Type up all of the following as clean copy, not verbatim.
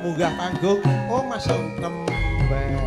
munggah panggung. Oh Mas Ontem. Iya.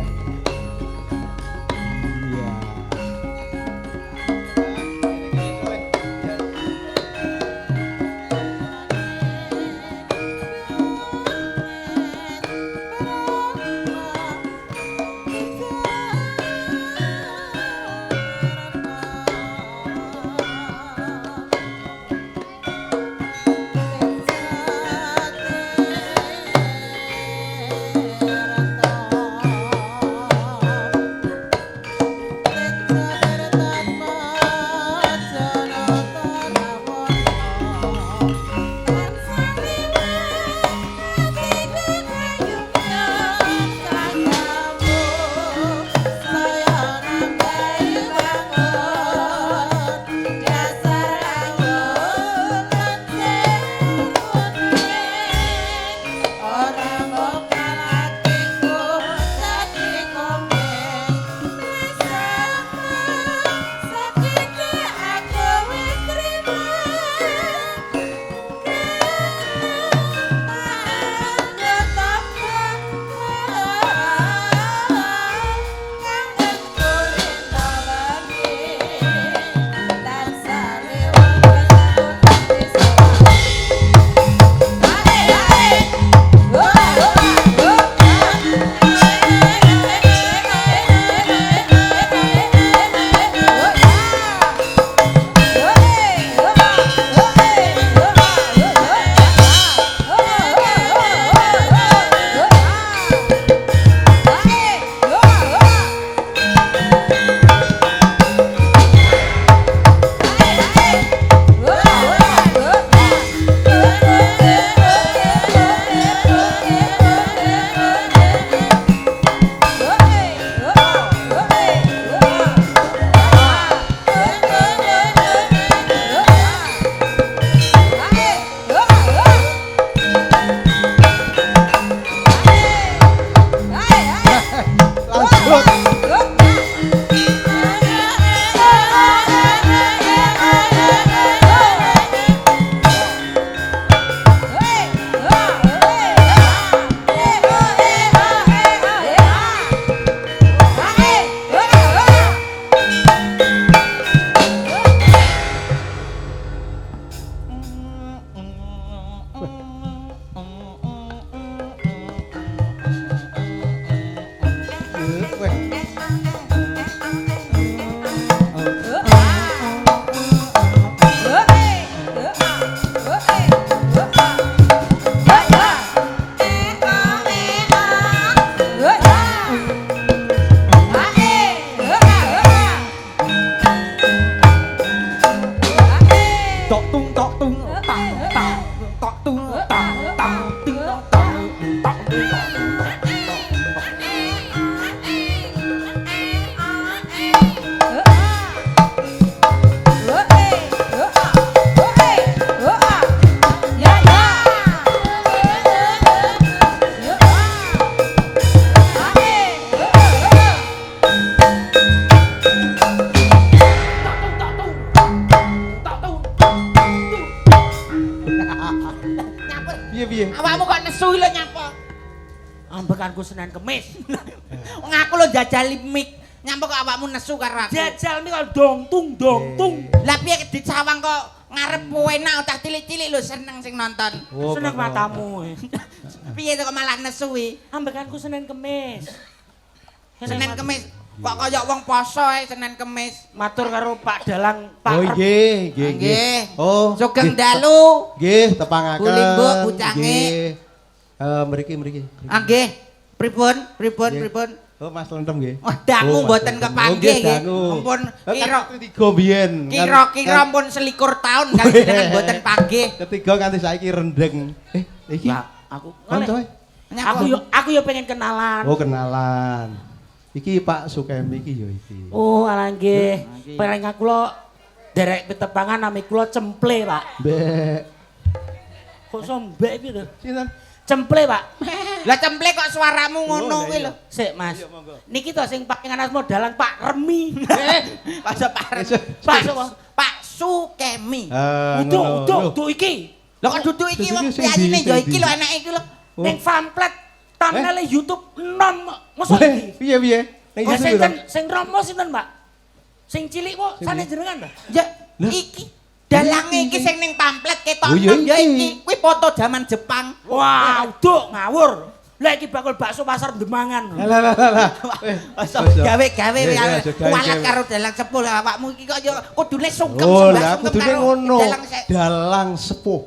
Piye? Awakmu kok nesu lho nyapa? Ambekanku Senin Kemis. Ngaku lho jajali mik. Nyapa kok awakmu nesu karo aku? Jajal mik kok dong tung. Lah piye di sawang kok ngarep enak cah cilik-cilik lho seneng sing nonton. Oh, Seneng matamu. Piye kok malah nesu iki? Ambekanku Senin Kemis. Senin Kemis kok kaya wong poso Senin Kemis. Matur karo Pak Dalang, Pak. Oh nggih, nggih. Oh. Sugeng dalu. Nggih, tepangaken. Guling mbok bucange. Mriki. Ah nggih. Pripun? Oh, Mas Lentem nggih. Wah, dangu mboten kepanggih nggih. Ampun kira ketiga biyen. Kira-kira ampun 21 taun kali jenengan mboten panggih. Ketiga nganti saiki rendeng. Iki Aku kanca. aku yo pengen kenalan. Oh, kenalan. Iki Pak Sukemi iki yo iki. Oh, ala nggih. Paling aku lo derek petepangan nami kula Cemple, Pak. Mbek. Kok sombek iki lho. Sinten? Cemple, Pak. Lah cemple kok suaramu ngono kuwi lho. Sik, Mas. Niki to sing paling anas modalan Pak Remi. Pak Pak Pak sapa? Pak Sukemi. Utuh iki. Lho kok duduk iki wong piyayine yo iki lho enake iki lho. Ning pamflet thumbnail YouTube enom mosok Weh, iki. piye? Ning Oh, YouTube sinten lho. sing romo sinten, Mbak? Sing cilik kok Sing sane cilik. jenengan ta? Ya iki dalange iki sing ning pamflet ketok Oh, ya ya iki. iki. Kuwi foto zaman Jepang. Wah, uduk ngawur. Lah iki bakul bakso pasar Demangan. Lah. Gawe-gawe Ya, ya, aja gawe-gawe. kualat karo dalang sepul awakmu iki kok ya kudune sungkem Oh, sembah lah sungkem kudune karo ngono. dalang Dalang sepuh.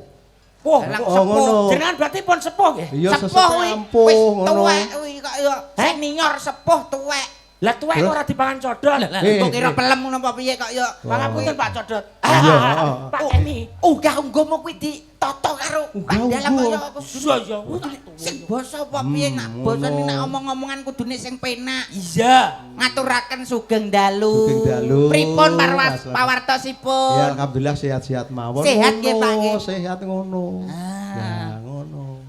Wah, Dalang Oh, sepuh. ngono. jenengan berarti pun sepuh nggih. Iya, Sepuh sesepuh kuwi ampuh wis ngono. tuwek kuwi kok ya senior sepuh tuwek. Lah tuwek Terus? ora dipangan codol. Kok kira pelem ngono apa piye kok ya. Pangapunten Pak Codot. Iya, Pak Kemi. Uga ungguhmu kuwi ditata karo Uga dalang kok ya Iya, iya. sing basa apa piye nak basa ngono. nek omong-omongan kudune sing penak. Iya. Ngaturaken sugeng dalu. Sugeng dalu. Pripun Mas. pawartosipun? Ya alhamdulillah sehat-sehat mawon. Sehat nggih, Pak, nggih. Sehat ngono. Ah. Ya ngono.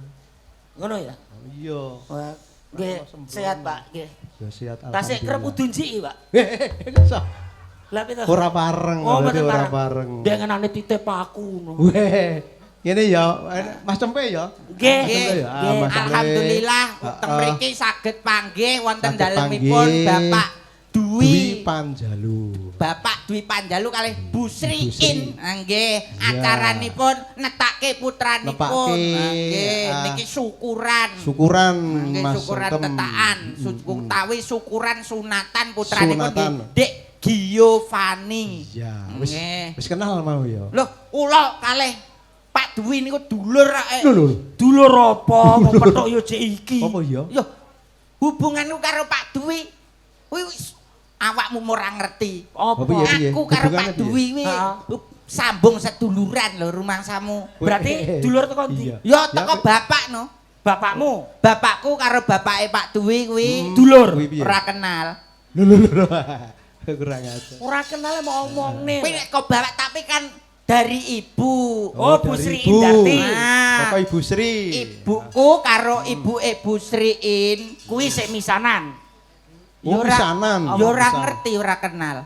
Ngono ya. Oh, iya. Wah, nggih sehat Pak, nggih. Ya sehat Tasik kerep alhamdulillah. udun njiki, Pak. Sah. Lah pita. Ora bareng, Oh, berarti mboten ora bareng. bareng. Dek ngenane titip aku ngono. Weh, ngene ya, Mas Cempe ya. Nggih. Nggih. Ya, Nggih. Mas Cempe. Alhamdulillah Heeh. teng mriki saged panggih wonten Saged dalemipun panggih. Bapak Dwi Dwi. Panjalu. Bapak Dwi Panjalu kalih Bu Sri Bu Sri. In. Nggih, Ya. acaranipun netake putranipun. Nepake, Nggih, ah, niki syukuran. Syukuran Nggih, Mas syukuran Sentem. tetakan, utawi syukuran sunatan putranipun Sunatan. nggih, Dek Giovanni. Iya, wis Nggih. wis kenal mau ya. Loh, kula kalih Pak Dwi niku dulur ae. Lho lho. Dulur apa? Wong petuk yo jek iki. Apa ya? Yo, hubunganku karo Pak Dwi kuwi wis awakmu ora ngerti. Apa? Piye, piye? Aku karo Hubungannya Pak piye? Dwi kuwi Heeh. sambung seduluran lho rumangsamu. Berarti dulur teko ndi? Iya. Yo teko bapak no. Bapakmu Bapakku karo bapake Pak Dwi kuwi dulur. Kuwi piye? ora kenal. Lho. Kurang aja. Ora kenal mau omongne. Kuwi nek kok bapak tapi kan dari ibu. Oh, Bu dari Sri ibu. Indarti. Nah, Bapak Ibu Sri. ibuku karo ibu Sriin Kuwi sik misanan. Oh, pisanan. yo ora Pisan. ngerti, ora kenal.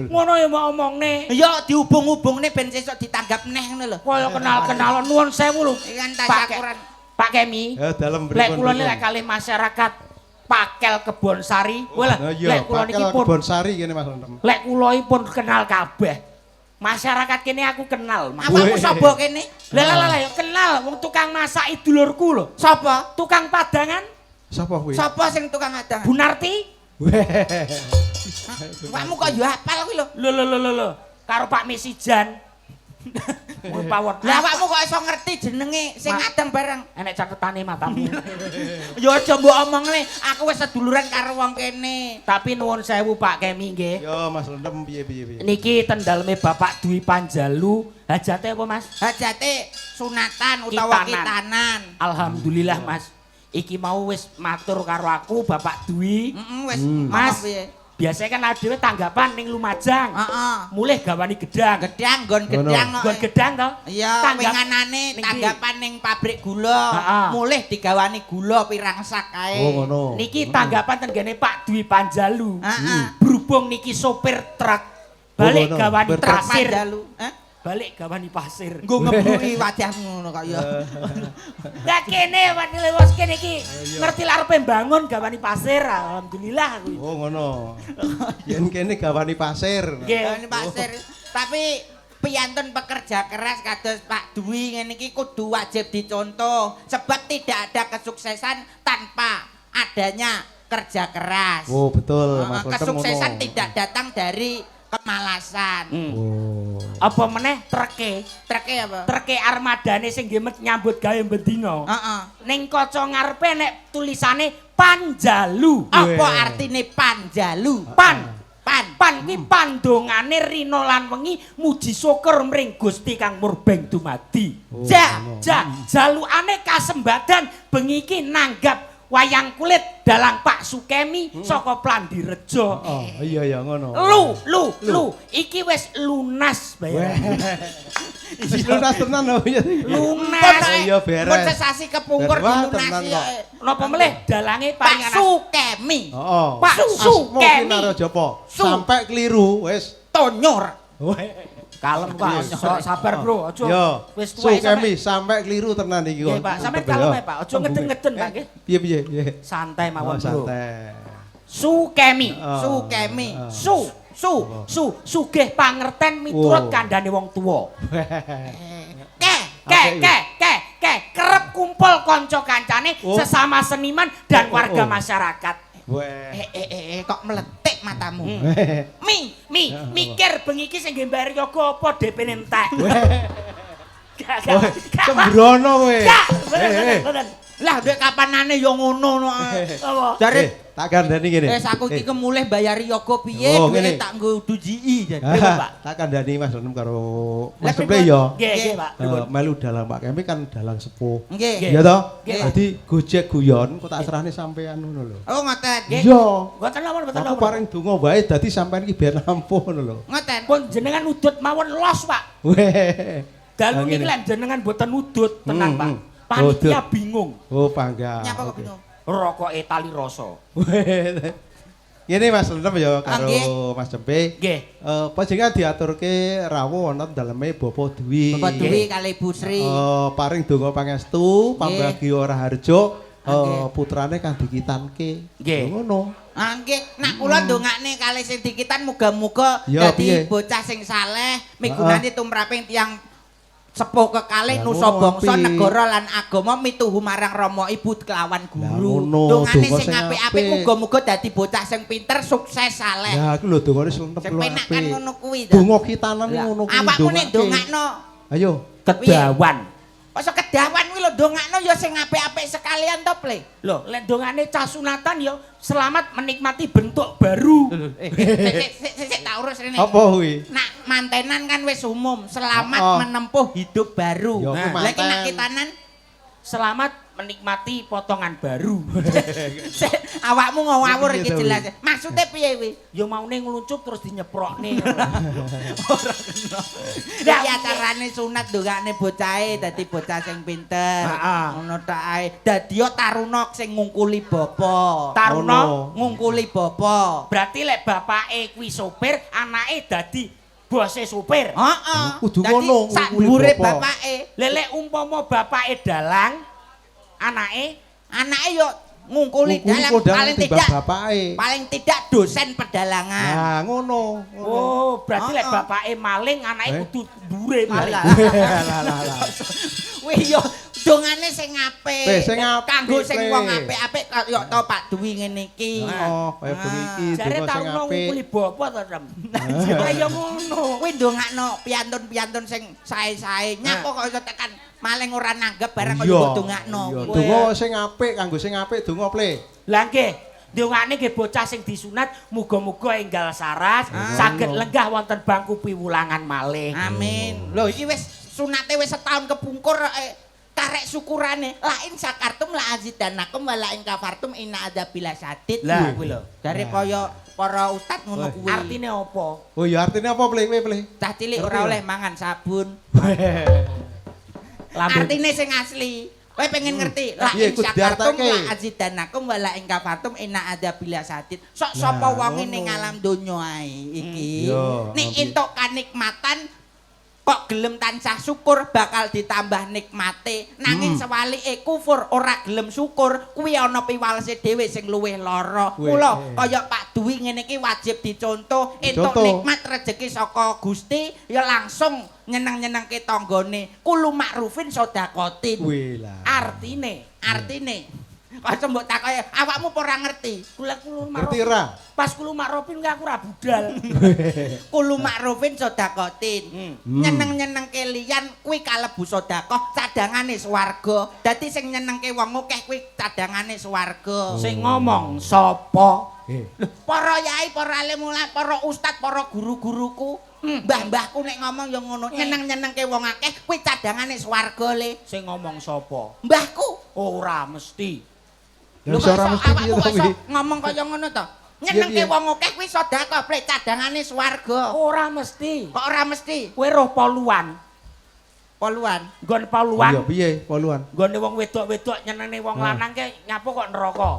Ngono ya mau omongne. Yo dihubung-hubungne ben sesuk ditanggap neh ngono lho. Kaya kenal-kenalan nuwun sewu lho. Iki kan Pak tasyakuran. Pak Kemi. Ya dalem Lek pripun, kula pripun? lek kalih masyarakat Pakel Kebon Sari. Walah, Nah, iya, lek kula Pakel niki pun Kebon Sari kene Mas Sentem. lek kula pun kenal kabeh. Masyarakat kene aku kenal. Mas. Awakmu Weh. sapa kene? Lah ya kenal wong tukang masak dulurku lho. Sapa? Tukang padangan Sapa kuwi? Sapa sing tukang adang? Bu Narti. Weh. Awakmu kok yo hafal kuwi lho. Lho. Karo Pak Mesijan. Kuwi pawon. Lah awakmu kok iso ngerti jenenge sing Ma- adang bareng? Enek catetane matamu. Yo aja mbok omongne, aku wis seduluran karo wong kene. Tapi nuwun sewu Pak Kemi nggih. Yo Mas Sentem piye. Niki tendaleme Bapak Dwi Panjalu. Hajate apa Mas? Hajate sunatan utawa Kitanan. kitanan. Alhamdulillah Mas. Iki mau wis matur karo aku Bapak Dwi. Wis Mas, apa piye? biasanya kan adewe tanggapan ning Lumajang. Heeh. Mulih gawani gedang. Gedang nggon gedang kok. Gon gedang to? Iya, Tanggap- winganane Niki. tanggapan ning pabrik gula. Heeh. Mulih digawani gula pirang sak kae. Oh ngono. Niki tanggapan tenggene Pak Dwi Panjalu. Heeh. Berhubung niki sopir truk balik Oh, ngono. gawani Sopir truk. pasir. Panjalu. Balik gawani pasir. Nggo ngebruki wajahmu ngono kok ya. Lah kene wadile wis kene iki ngerti lah arepe bangun gawani pasir. Alhamdulillah kuwi. Oh ngono. Yen kene gawani pasir. Nggih. Ini pasir. Tapi piyantun pekerja keras kados Pak Dwi ngene iki kudu wajib dicontoh sebab tidak ada kesuksesan tanpa adanya kerja keras. Oh betul Mas Sentem Kesuksesan ngono. tidak datang dari kemalasan. Oh. Apa meneh treke? Treke apa? Treke armadane sing nggih nyambut gawe bendina. Heeh. Ning kaca ngarepe nek tulisane Panjalu. Apa artine Panjalu? Pan. Pan. Pan kuwi pandongane rina lan wengi muji syukur mring Gusti kang murbeng dumadi. Oh, Ja. ngono. Jalukane kasembadan bengi iki nanggap wayang kulit dalang Pak Sukemi saka Plandirejo. Oh iya ya ngono. Lu, iki wis lunas bayar. Wis lunas tenan lho ya. Lunas. Oh, iya, beres. Mun sesasi kepungkur Wah, dilunasi. tenan kok. Napa melih dalange Pak paringan Sukemi. Heeh. Pak Asma Sukemi. Kinarajapa. Su. Sampai keliru wis. Tonyor. Weh. Kalem Pak, sok sabar Bro, aja. Yo. Wis tuwek Sukemi sampai keliru tenan iki Nggih Pak, sampeyan kalem ae Pak, aja ngeden-ngeden Pak nggih. Piye. Santai mawon Bro. Santai. Sukemi. Sukemi. Sugih pangerten miturut kandhane wong tuwa. Kerep kumpul kanca kancane sesama seniman dan warga masyarakat. Kok meletik matamu. Mikir bengi iki sing ngembari yoga apa DP-ne entek. Sembrono kowe. Lah ndek kapanane yo ngono Apa? Jare tak kandhani ngene. aku iki mulih bayari yoga piye duwe tak nggo duji jadi Pak. Tak kandhani Mas Renem karo Mas Sepe yo. Nggih, Pak. Melu dalang Pak Kemi kan dalang sepuh. Nggih. Iya toh? Nggih, Pak. Dadi gojek guyon kok tak serahne sampean ngono lho. Oh ngoten. Iya. Mboten mboten Aku paring donga wae dadi sampean iki ben ampuh ngono lho. Ngoten. Pun jenengan udut mawon los, Pak. Weh. Dalu niki lan jenengan mboten udut tenan, Pak. Panitia bingung. Oh, bangga. Nyapa kok bingung? Rokoke tali rasa. Ngene Mas Renem ya karo Mas Cempe. Nggih. Panjenengan diaturke rawuh wonten daleme Bapak Dwi. Bapak Dwi kali Bu Sri. Paring donga pangestu, pambagio Raharjo, putrane kang dikitanke. Nggih. Ngono. Nggih, nak kula ndongakne kali sing dikitan muga-muga Ya, dadi piye? bocah sing saleh, migunani tumraping tiyang sepuh kekalih Ya, nusa ngono, bangsa apik. negara lan agama mituhu marang Rama Ibu kelawan guru. ngono, Dongane donga sing sing apik-apik apik. muga-muga dadi bocah sing pinter, sukses, saleh. Ya aku lho dongane slentep Sing lho penak apik. kan ngono kuwi to. Donga kitanan ngono kuwi. Awakmu nek dongake. ndongakno Ayo. Kedawan. Masa kedawan kuwi lho ndongakno ya sing apik-apik sekalian to, Ple. Loh, lek dongane cah sunatan ya selamat menikmati bentuk baru. Sik tak urus rene. Apa kuwi? Nak mantenan kan wis umum, selamat Oh. menempuh hidup baru. Ya, kuwi Lah iki nak manten. kitanan Selamat menikmati potongan baru. awakmu ngawur Piye iki to, jelas. Maksudnya piye kuwi? Ya maune ngluncup terus dinyeprokne. Iki acarane sunat ndongakne bocahe dadi bocah sing pinter. Heeh. Ngono tok ae. Dadi yo taruna sing ngungkuli bapa. Taruna ngungkuli bapa. berarti lek bapake kuwi sopir, anake dadi bose sopir. Heeh. Kudu Dadi ngono, sak ngungkuli dhuwure bapa. bapake. Lek umpama bapake dalang, anake Yo ngungkuli dalang paling tidak paling tidak dosen pedalangan. Nah, ngono. oh, berarti lek Heeh. bapake maling, anake kudu dure maling. Lah. Wih yo dongane sing apik. Sing apik, Kanggo sing Ple. wong apik-apik kaya to Pak Dwi ngene iki. Oh, kaya bengi iki Jare donga sing taruna apik. ngukuli bapa to, Rem. Lah ya ngono. Kuwi ndongakno piantun-piantun sing sae-sae. Nyapa kok iso tekan maling ora nanggep barang kaya mbok dongakno. Iya, Kuwi. donga sing apik kanggo sing apik donga Ple. Lah nggih, ndongane nggih bocah sing disunat muga-muga enggal saras, saged lenggah wonten bangku piwulangan malih. Amin. Lho iki wis sunate wis setahun kepungkur karek syukurane. Lain sakartum la azidanakum wa la in kafartum inna adzabil sadid. Lah, kuwi lho. Dari kaya para ustad ngono kuwi. Artine apa? Oh ya artinya apa Ple? Cah cilik ora oleh mangan sabun. Lambe Artine sing asli. Kowe pengen ngerti? La Iya, in kudu syakartum diartake. la azidanakum wa la in kafartum inna adzabil sadid. Sok sapa wonge ning alam donya ae iki. Iya, Nek oke. entuk kanikmatan kok gelem tansah syukur bakal ditambah nikmate nanging sewalike kufur ora gelem syukur kuwi ana piwalese dhewe sing luwih lara. Mula kaya Pak Dwi ngene iki wajib dicontoh entuk Dicontoh. nikmat rejeki saka Gusti ya langsung nyeneng-nyenengke tanggane kulo makrufin sedaqatin. Wih lah. artine. Kok mbok takoki awakmu apa ora ngerti? Kula Ngerti ora? pas kula makropin ki aku ora budal. Kulo makrufin sedaqatin. Nyeneng-nyenengke liyan kuwi kalebu sedekah cadangane swarga. Dadi sing nyenengke wong akeh kuwi cadangane swarga. Sing ngomong sapa? Lho, para yai, para alim ulama, para ustad, para guru-guruku, mbah-mbahku nek ngomong ya ngono, nyeneng-nyenengke wong akeh kuwi cadangane swarga le. Sing ngomong sapa? Mbahku. Ora mesti. Lho kok ora iso mesti awakmu piye kok to iso kuwi? ngomong kaya ngono to? Nyenengke Iya. wong akeh kuwi sedekah, plek cadangane swarga. Ora mesti. Kok ora mesti? Kowe roh poluan. Poluan. Nggon Iya poluan. piye poluan? Nggone wong wedok-wedok nyenenge wong lanang ke nyapa kok neraka.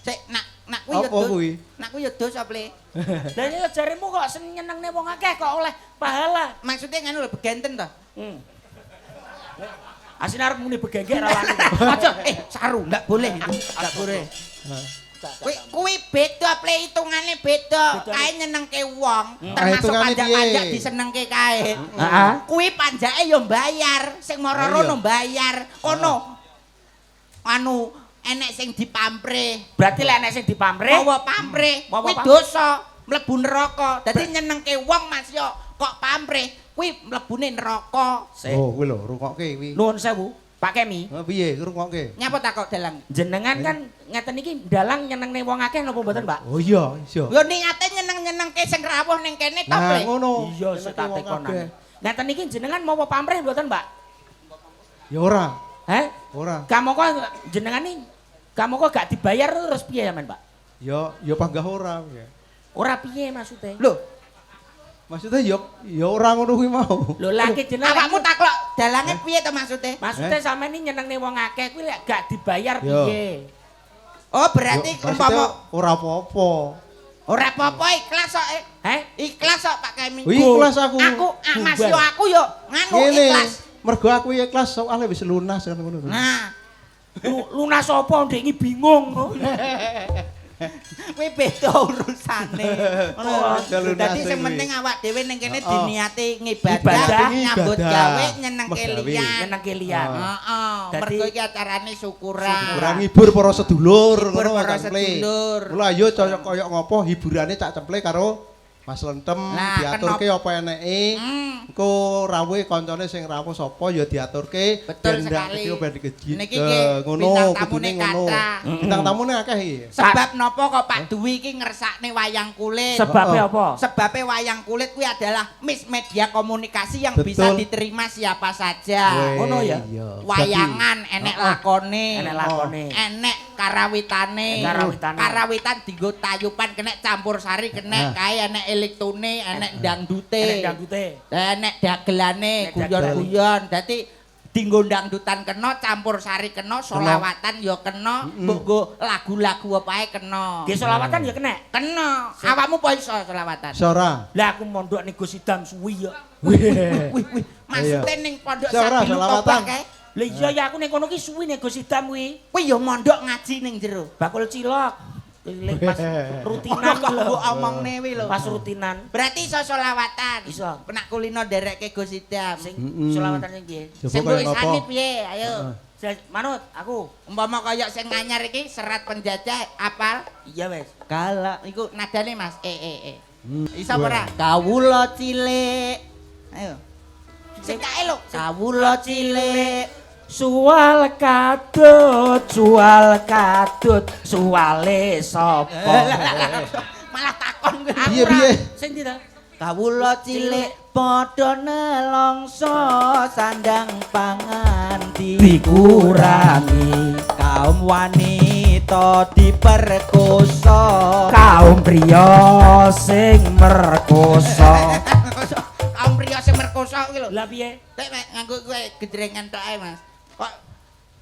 Sik nak Nak kuwi yo Apa kuwi? Nak kuwi yo dosa, Ple. Lah ya jaremu kok senengne wong akeh kok oleh pahala. Maksudnya ngono lho begenten to. Asine arep muni begengek ra wani. Aja, saru, enggak boleh itu. Enggak boleh. Kuwi beda, Ple, hitungane beda. Kae nyenengke wong, termasuk hitungane pajak-pajak piye? disenengke kae. Heeh. Kuwi panjake yo mbayar, sing mara rono mbayar. Kono anu enek sing dipamrih. Berarti lek enek sing dipamrih. Mawa pamrih, Mawa kuwi pamrih. dosa, mlebu neraka. Dadi nyenengke wong Mas yo kok pamrih, kuwi mlebune neraka. Oh, kuwi lho, rungokke kuwi. Nuwun sewu, Pak Kemi. Piye rungokke? Nyapa takok dalang? Jenengan kan ngeten iki dalang nyenengne wong akeh napa mboten, Pak? Oh iya, iya. Yo niate nyeneng-nyenengke sing rawuh ning kene to, Nah, Ple. ngono. Iya, setate konan. Ngeten iki jenengan mawa pamrih mboten, Pak? Ya ora, Heh? ora. Kamu kok jenengan iki kamu kok gak dibayar terus piye sampean, Pak? Ya panggah ora. Ya. Ora piye maksudnya? Lho, Maksudnya ya ora ngono kuwi mau. Lho lagi jenengan awakmu taklok dalange piye to maksude? maksudnya sampean iki nyenengne wong akeh kuwi lek gak dibayar Yo. piye? Oh, berarti Maksudnya umpama ora apa-apa. ora apa-apa ikhlas kok. Heh? Ikhlas kok Pak Kemi. Oh, ikhlas aku. Mas yo aku yo nganu Ngene, ikhlas. mergo aku ikhlas soalnya wis lunas kan ngono. Nah, Lunas apa ndek iki bingung. kuwi beda urusane. Ngono. Jalur Dadi nase sing kuwi. penting awak dhewe ning kene Oh. diniati Ibadah. ngibadah, nyambut Ibadah. gawe nyenengke Megawe. liyan. Nyenengke liyan. Heeh, Oh. mergo iki acarane syukuran. Ora ngibur para sedulur Ngibur ngono para Cemple. sedulur. Mula ayo koyo ngopo hiburane Cak Cemple karo Mas Lentem Lah, diaturke apa eneke. Engko rawuhe kancane sing rawuh sapa ya diaturke Betul ben ndak sekali. kecil ben dikejit. Niki nggih, Ngono bintang kudune tamune ngono. kathah. Bintang tamune akeh iki. Sebab napa kok Pak Dwi iki ngersakne wayang kulit? Sebabnya apa? Sebabnya wayang kulit kuwi adalah media komunikasi yang Betul. bisa diterima siapa saja. Weh, Ngono ya? iya. Wayangan enek lakone. Enek lakone. Enek karawitane. Karawitane. Karawitan dienggo tayupan kena campur sari kena kae enek elektone, enek dangdute. Enek dangdute. Enek dagelane, Enek guyon-guyon. Dadi dinggo dangdutan kena, campur sari kena, solawatan ya kena, mbok nggo lagu-lagu apa ae kena. Nggih selawatan ya kena. Kena. Awakmu po iso selawatan? Sora. Lah aku mondok ning Gus Idam suwi ya. Wih, maksude ning pondok Sora, Sabilu selawatan. Tobak kae. Lah iya ya aku ning kono ki suwi ning Gus Idam kuwi. Kuwi ya mondok ngaji ning jero. Bakul cilok. Lek pas rutinan Kok lho. mbok omongne wi lho. Pas rutinan. Berarti iso selawatan. Iso. Penak kulino nderekke Gus Idam. Sing selawatan sing piye? Sing Coba kaya tulisane ngopo? piye? Ayo. Manut aku. Umpama kaya sing nganyar iki serat penjajah apal? Iya wes. Kala iku nadane Mas. Iso apa ora? Kawula cilik. Ayo. Sing kae lho. Kawula cilik. Suwal kadut, suwale sapa? Malah takon kowe. Piye? Sing ndi ta? Kawula cilik padha nelongso sandang pangan Dikurangi kaum wanita diperkosa kaum priya sing merkosa. kaum priya sing merkosa kuwi lho Lah piye? tek nganggo kowe gedrengan tok ae Mas kok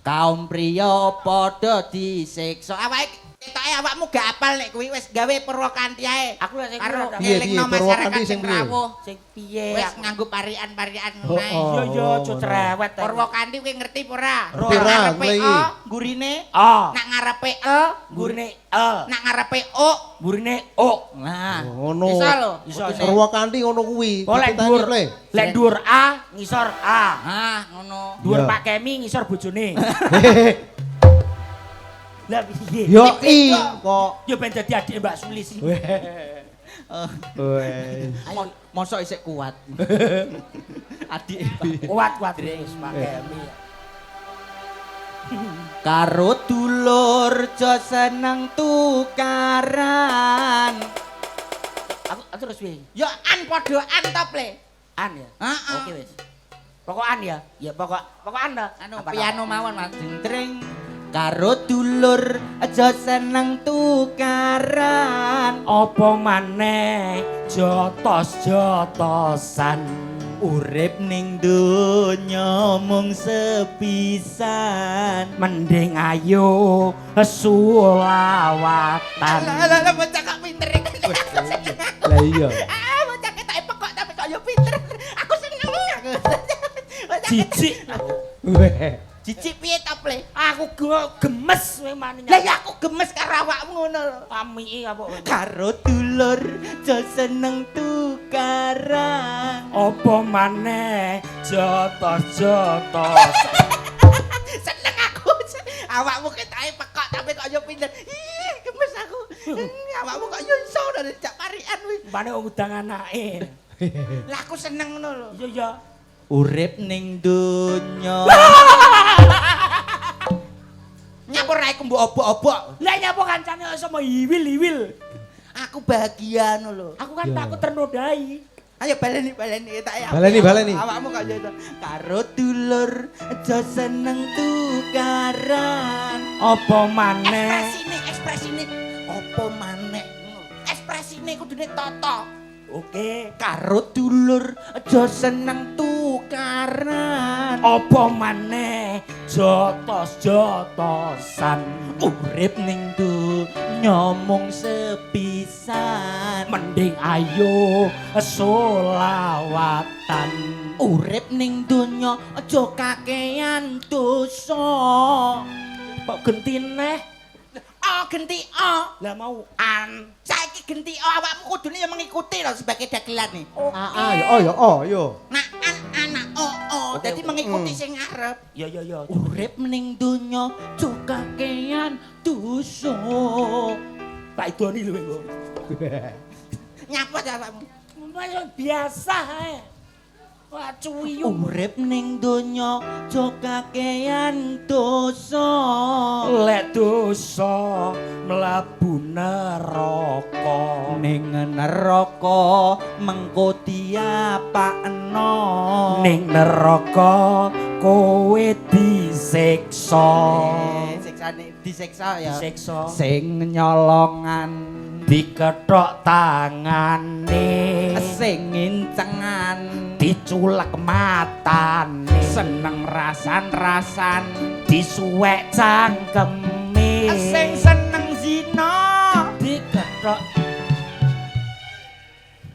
kaum priya padha disiksa awake ketoke awakmu gak apal nek kuwi wis gawe Purwakanti ae Aku lek sing karo piye, piye, elingno Purwakanti masyarakat sing sing piye? rawuh Sing piye? wis nganggo parian-parian Oh, ngono ae oh. Iya iya aja cerewet. Purwakanti kuwi ngerti apa ora? Ngerti Nak ora, ngarepe mulai O, iki. gurine. Ah, Nak ngarepe L, gurine L, nak ngarepe O. gurine O. Nah, Ngono. Iso lho. Iso, putune. iso. Purwakanti ngono kuwi. Oh lek Dititani, dhuwur, Ple. lek dhuwur A ngisor A. Ah, ngono. Dhuwur Iya. Pak Kemi ngisor bojone. Lah piye? Yo Iki i beda. kok. Ya ben dadi adik Mbak Sulis iki. Wes. Mosok isih kuat. Adik. Kuat-kuat wis Pak Kemi. Karo dulur jo seneng tukaran. Aku terus piye? Yo an padha an to, Ple. An ya? Heeh. Oke wis. Pokokan ya? Ya pokok an ta. Anu Apa piano mawon Mas jentring. Karo dulur aja seneng tukaran. Apa maneh jotos-jotosan. Urip ning donya mung sepisan. Mending ayo sulawatan. Lah bocah kok pinter iki. Lah iya. Bocah ketok pekok tapi kok yo pinter. Aku seneng aku. Jijik. Weh. Jijik piye to, Ple? Aku gemes memang. Lah ya aku gemes karo awakmu ngono lho. Pamiki apa? Karo dulur jo seneng tukaran. Apa maneh jotos-jotos. Seneng aku. Awakmu ketoke pekok tapi kok yo pinter. Ih, gemes aku. Awakmu kok yo iso dari jak parian kuwi. Pane ngundang anake. Lah aku seneng ngono lho. Iya ya. Urip ning donya. Nyapur rae mbok obok-obok. Lah nyapa kancane iso mau hiwil-hiwil. Aku bahagia ngono lho. Aku kan Iya. takut ternodai. Ayo baleni tak ya. Baleni. Awakmu kok yo karo dulur aja seneng tukaran. Apa maneh? Ekspresine apa maneh. Ekspresine kudune toto. Oke. Karo dulur aja seneng tukaran. Apa maneh jotos-jotosan. Urip ning donya mung sepisan. Mending ayo solawatan. Urip ning donya aja kakean dosa. Kok gentine? Oh genti oh. Lah mau an. Saiki genti oh awakmu kudune ya mengikuti lho sebagai dagelan nih. Yo. Nak anak oh. Dadi mengikuti sing ngarep. Ya. Urip ning donya aja kakean dosa. Tak idoni lho engko. Nyapa ta awakmu? Biasa ae. Wah cuwiyu. Urip ning donya aja kakean dosa. Lek dosa mlebu neraka. Ning neraka mengko diapakno. Ning neraka kowe disiksa. Siksane disiksa ya. Disiksa. Sing nyolongan, Dikethok tangane. sing ngincengan, Diculek matane. seneng rasan-rasan, Disuwek cangkeme. sing seneng zina. Dikethok.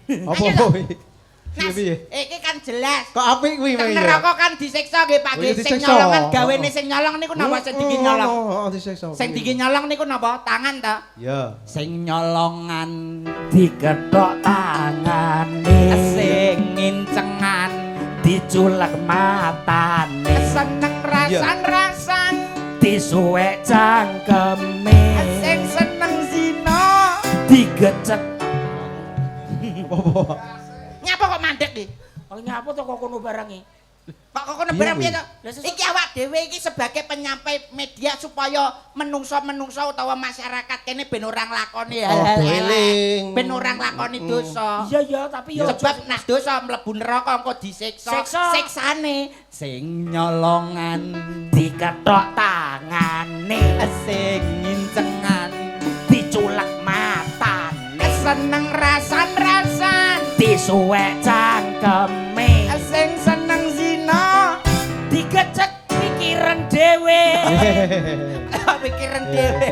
Apa Ayo, kuwi? Nas, Piye? iki kan jelas. Kok apik kuwi Teng Mas? neraka kan disiksa nggih Pak Oh, iya, nggih. Sing disiksa. nyolongan gawene sing nyolong niku napa sing digi nyolong? Disiksa. Sing digi nyolong niku napa? Tangan ta? Ya. Sing nyolongan, Dikethok tangane. sing ngincengan, Diculek matane. seneng rasan-rasan, Disuwek cangkeme. sing seneng zina. Digecek. Apa? Nyapa kok mandek iki? Oh nyapa to kok kono barange? Kok kono Iya, barang piye kuwi. to? Lah, sesuk- Iki awak dhewe iki sebagai penyampai media supaya menungso-menungso utawa masyarakat kene ben ora nglakoni hal-hal Oh, elek. eling. Ben ora nglakoni dosa. Iya tapi yo Sebab nah dosa mlebu neraka engko disiksa. Siksa. Siksane sing nyolongan, dikethok tangane. sing ngincengan, Diculek matane. seneng rasan-rasan, Disuwek cangkeme. sing seneng zina. Digecek pikiran dhewe. Pikiran dhewe.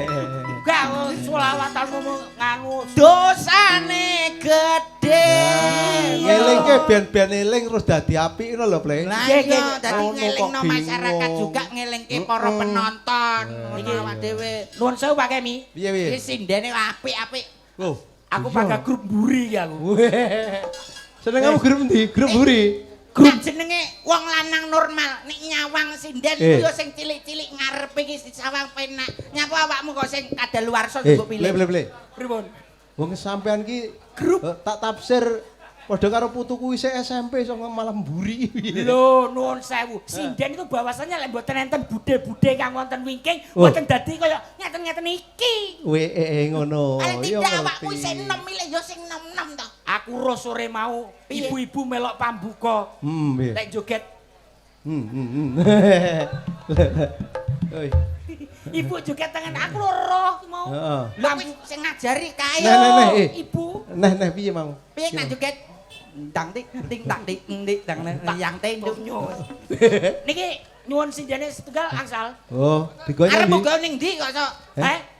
Gak sulawatanmu nganu. Dosane gedhe. Ngelingke ben-ben eling terus dadi apik ngono lho, Ple. Lah Nggih, iya, nggih. dadi Ngono kok ngelingno bingung. masyarakat juga ngelingke para penonton. Ngono Iki. awak dhewe. Nuwun sewu Pak Kemi. Piye Iki piye? sindene apik-apik. Loh. Aku iya. pakai grup buri ya aku. Weh. Seneng kamu grup ndi? Grup buri. Grup jenenge wong lanang normal, nek nyawang sinden Eh. ku yo sing cilik-cilik ngarepe iki disawang penak. Nyapa awakmu kok sing kadaluwarsa Eh, mbok pilih. ble. Pripun? Wong sampean ki Grup. tak tafsir padha karo putuku isih SMP iso malah mburi. Lho, nuwun sewu. Sinden itu bahwasannya lek mboten enten bude-bude kang wonten wingking, Oh. mboten dadi kaya ngeten-ngeten iki. Weh ngono. Paling Iya tidak awakmu ngerti. isih enom milih yo sing nom-nom to. Aku ro sore mau Piye? ibu-ibu melok pambuka. Piye? Lek joget Oi. ibu joget tangan aku lho roh mau. Heeh. Lha kuwi sing ngajari kae. Nah, yo. Ibu Nah, piye mau? Piye nak joget? dang tik ting tak dik dik dang yang tenduk nyuwun. Niki nyuwun sindene setunggal angsal. Oh, digowo arep ndi? gawe ning ndi kok sok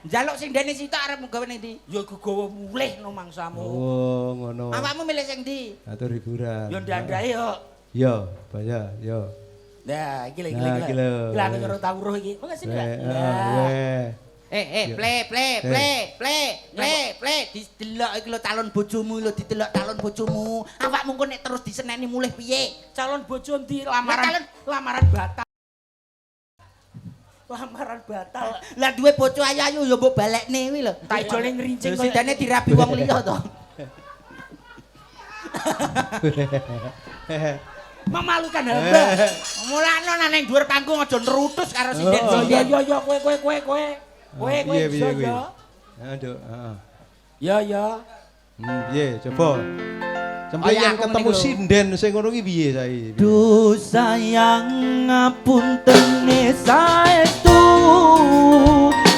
njaluk sindene sitok arep gawe ning ndi Ya gawa mulih no mangsamu. Oh, ngono. awakmu milih sing ndi Atur hiburan. Ya ndandae yo. Yo, bayar, yo. Nah, iki lho, Nah, iki lho. Lah aku karo tawuruh iki. Makasih lah. play didelok iki lho calon bojomu lho didelok calon bojomu awakmu kok nek terus diseneni mulih piye Calon bojo ndi lamaran batal. Lamaran batal. lah duwe bojo ayu-ayu ya mbok balekne kuwi lho Tak ijone ngrincing kok. sindane dirabi wong liya to Memalukan hamba. mulane nang ning dhuwur panggung aja nerutus karo sinden Oh iya sinden iya kowe. Kowe iso ya. Aduh, heeh. Ya ya. Piye coba. Sampai yang ketemu sinden sing ngono ki piye sae? Duh sayang ngapuntene saestu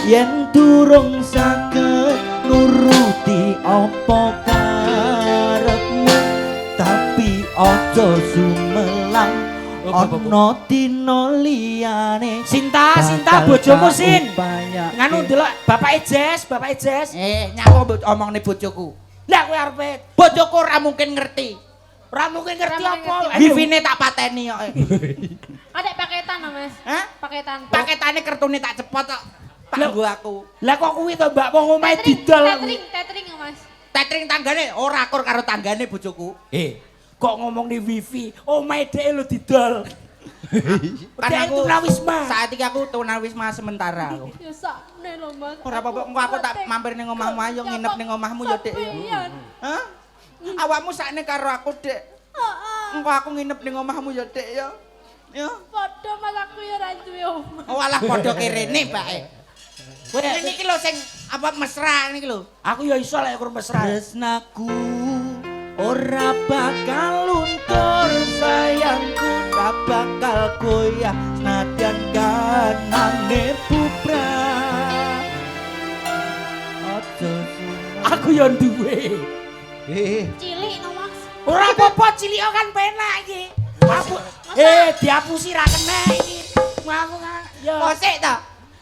yen durung saged nuruti apa karepmu tapi aja sumelang ana dina liyane Sinta bojomu Sin. Nganu ndelok bapake Jes. nyapa omongne bojoku Lah kowe arepe bojoku ora mungkin ngerti ora mungkin ngerti apa. wifine tak pateni kok Adek paketan no, Mas. Hah? Paketan. paketane kertune tak cepot kok panggo aku Lah kok kuwi to Mbak wong omahe didol. Tethering ya, Mas. tetring tanggane ora akur karo tanggane bojoku Kok ngomong di wifi, omahe dhek lho didol. kan Dhek aku tunawisma. saat iki aku tunawisma sementara aku. Ya sakne lho, Mas. Ora apa-apa engko aku tak mampir ning omahmu ayo nginep ning omahmu ya Dik ya. Hah? Awakmu sakne karo aku Dik. Heeh. Engko aku nginep ning omahmu ya Dik ya. Ya. Padha Mas aku ya ra duwe omah. Oh alah padha kirene bae. Kowe niki lho sing apa mesra niki lho. Aku ya iso lek kur mesra. Tresnaku ora bakal luntur sayangku tak bakal goyah senadyan kanane bubrah aja Aku ya duwe. Cilik no, Mas. Ora apa-apa cilik kan penak iki. Aku diapusi ra kena iki. Aku kan ya. Kosek to.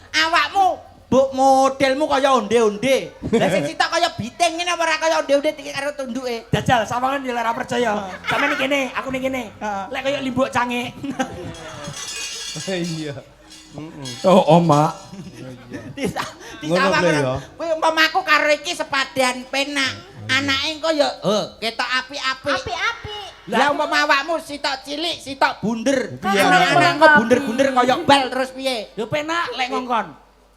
Awakmu buk modelmu kaya onde-onde. Lah sing sitok kaya biting ngene apa ora kaya onde-onde iki karo tunduke. Dajal sawangan ya ora percaya. Sampe ning kene, aku ning kene. Lek kaya limbuk cange. Iya. Oh, Oma. Disawang. Kowe umpamaku karo iki sepadan penak. Anake engko ya ketok apik-apik. Apik-apik. Lah umpama awakmu sitok cilik, sitok bunder. Piye? Anak-anak kok bunder-bunder kaya bal terus piye? Yo penak lek ngongkon.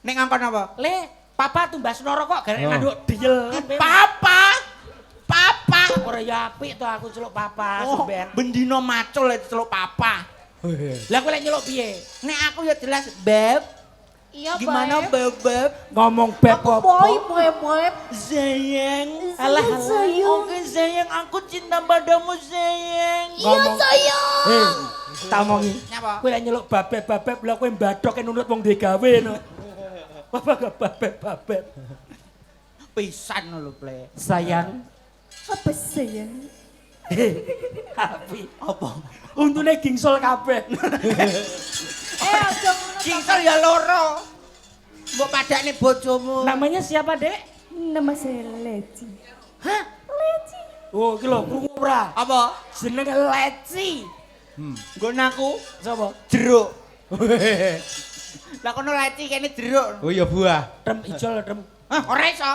Ning ngongkon apa? Le, papa tumbas noro kok garek nanduk diel. Papa. Ora ya apik to aku celuk papa Oh, sampean. bendino macul celuk papa. Lah kowe lek nyeluk piye? Nek aku ya jelas beb. Iya, Gimana Beb? beb? Ngomong beb apa? Boy. Sayang. Alah, sayang. Oke sayang, aku cinta padamu sayang. Iya, sayang. Tak omongi. Nyapa? Kowe lek nyeluk babeb lha kowe mbadhok nunut wong duwe gawe no. Apa gak babeb. Pisan lho, Ple. Sayang, Apa sayang? api apa? Untune gingsol kabeh. Aja ngono. Kingsel ya loro. Mbok padakne bojomu. Namanya siapa, Dek? Nama saya Leci. Hah? Leci. Oh, iki lho krungu ora? Apa? Jenenge Leci. Nggon aku Sapa? jeruk. Lah kono leci kene jeruk. Oh iya buah. Dem ijol dem. Hah, ora iso.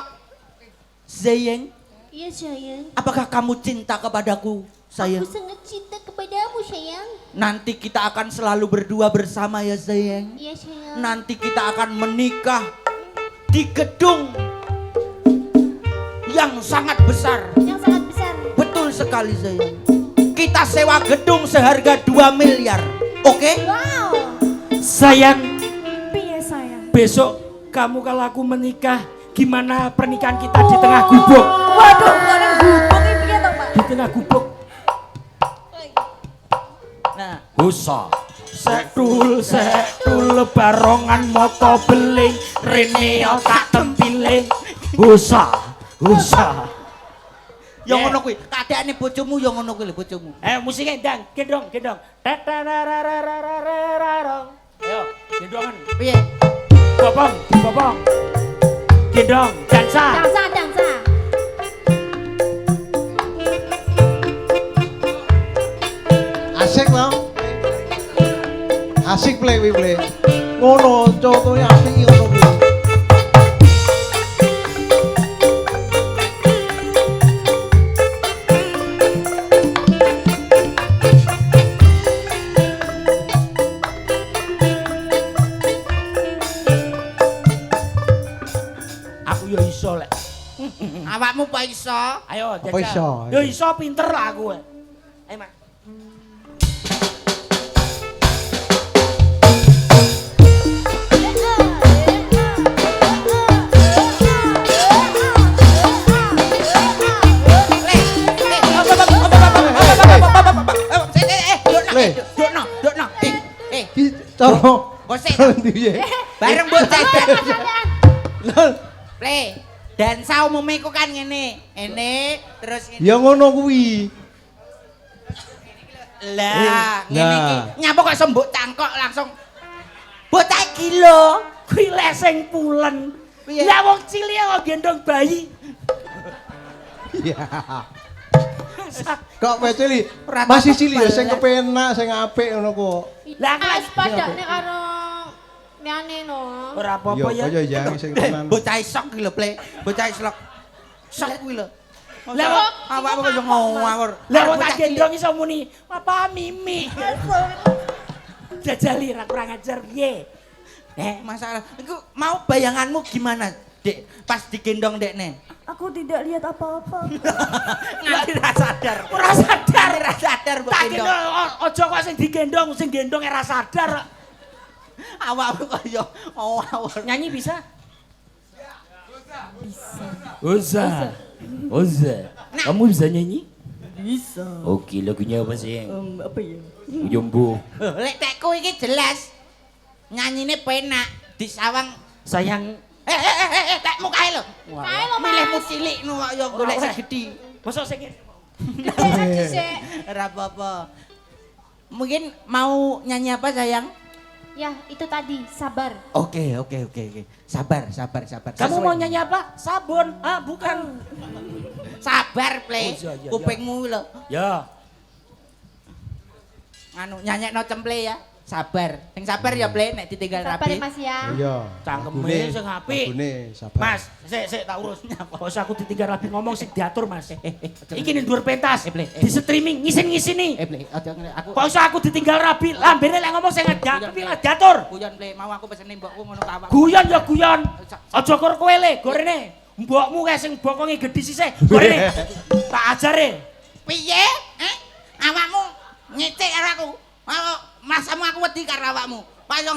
Sayang, Iya, sayang. apakah kamu cinta kepadaku? Sayang. Aku sangat cinta kepadamu, sayang. Nanti kita akan selalu berdua bersama ya sayang. Iya, sayang. Nanti kita akan menikah di gedung yang sangat besar. Yang sangat besar. Betul sekali sayang. Kita sewa gedung seharga 2 miliar. Oke? Wow. Sayang, Piye, sayang? besok kamu kalau aku menikah, gimana pernikahan kita di tengah gubuk? Waduh, orang gubuk iki piye to, Pak? Di tengah gubuk. Nah, Usah sekul barongan moto beling rene tak tempiling usah Ya Yeah. ngono kuwi. Kaadane bojomu ya ngono kuwi lho bojomu. Musiknya ndang, gendong. Tatararararararararong. Ayo, gendongan. Piye? Bopong. Gendong, dansa. Dansa. Asik loh. Asik play. Ngono contohnya asik ngono kuwi. Aku ya iso lek. Awakmu apa iso? Ayo, Apa iso? Ya iso pinter lah aku. Ayo, Mas. Dukno. Ki cara Gosek. piye? Bareng bocah dan Lah, Ple. Dansa umume ku kan ngene. Ngene terus ngene. ya ngono kuwi. Lah, ngene Nah. iki. Nyapa kok sembuk cangkok langsung bocah iki lho. Kuwi leseng pulen. Piye? Lah wong cilik kok gendong bayi. Iya. Kok kowe cilik? Ora Masih tak cilik ya sing balas. kepenak, sing apik ngono kok. Lah aku As padane karo liyane no. ora apa-apa ya. Iya, ya sing tenan. Bocah sok iki lho, Ple. Bocah sok. Sok kuwi lho. Lah kok Awakmu kok yo ngawur. lah kok tak gendong iso muni, "Apa Mimi?" Jajali ra kurang ajar piye. Masalah. Iku mau bayanganmu gimana, Dek? Pas digendong Dekne. Aku tidak lihat apa-apa. Nganti ra sadar. Ora sadar. Nganti ra sadar mbok Tak gendong. gendong aja kok sing digendong, sing gendong ora sadar. Awakmu kok yo ngawur. Nyanyi bisa? Bisa. Oza. Kamu bisa nyanyi? Bisa. Oke, lagunya apa sih? Apa ya? Jumbo. Lek tekku iki jelas. Nyanyine penak. Disawang Sayang, tekmu kae lho. Kae lho, Mas. Milihmu cilik nu kok yo golek sing gedhi. mosok sing Ora apa-apa. Mungkin mau nyanyi apa sayang? Ya, itu tadi, sabar. Oke. Sabar. kamu mau nyanyi apa? Sabun. Ah, bukan. Sabar, Ple. Oh, iya. Kupingmu lho. Ya. Anu nyanyekno cemple ya. Sabar. Sing sabar ya, Ple, nek ditinggal Sabar rapi. ya, Mas ya. Iya. Cangkeme sing apik. Lagune sabar. Mas, sik tak urus. Kok usah aku ditinggal rapi ngomong sing diatur, Mas. Iki ning dhuwur pentas. Di streaming ngisin-ngisini. Ple, aja aku Kok usah aku ditinggal rapi, lambene lek ngomong sing diatur. guyon, Ple. Mau aku pesene mbokku ngono ka awak. Guyon ya guyon. Aja kor kowe le, gorene. Mbokmu kae sing bokonge gedhi sisih. Gorene. Tak ajare. Piye? Awakmu ngecek karo aku. Masamu aku wedi karo awakmu. Kaya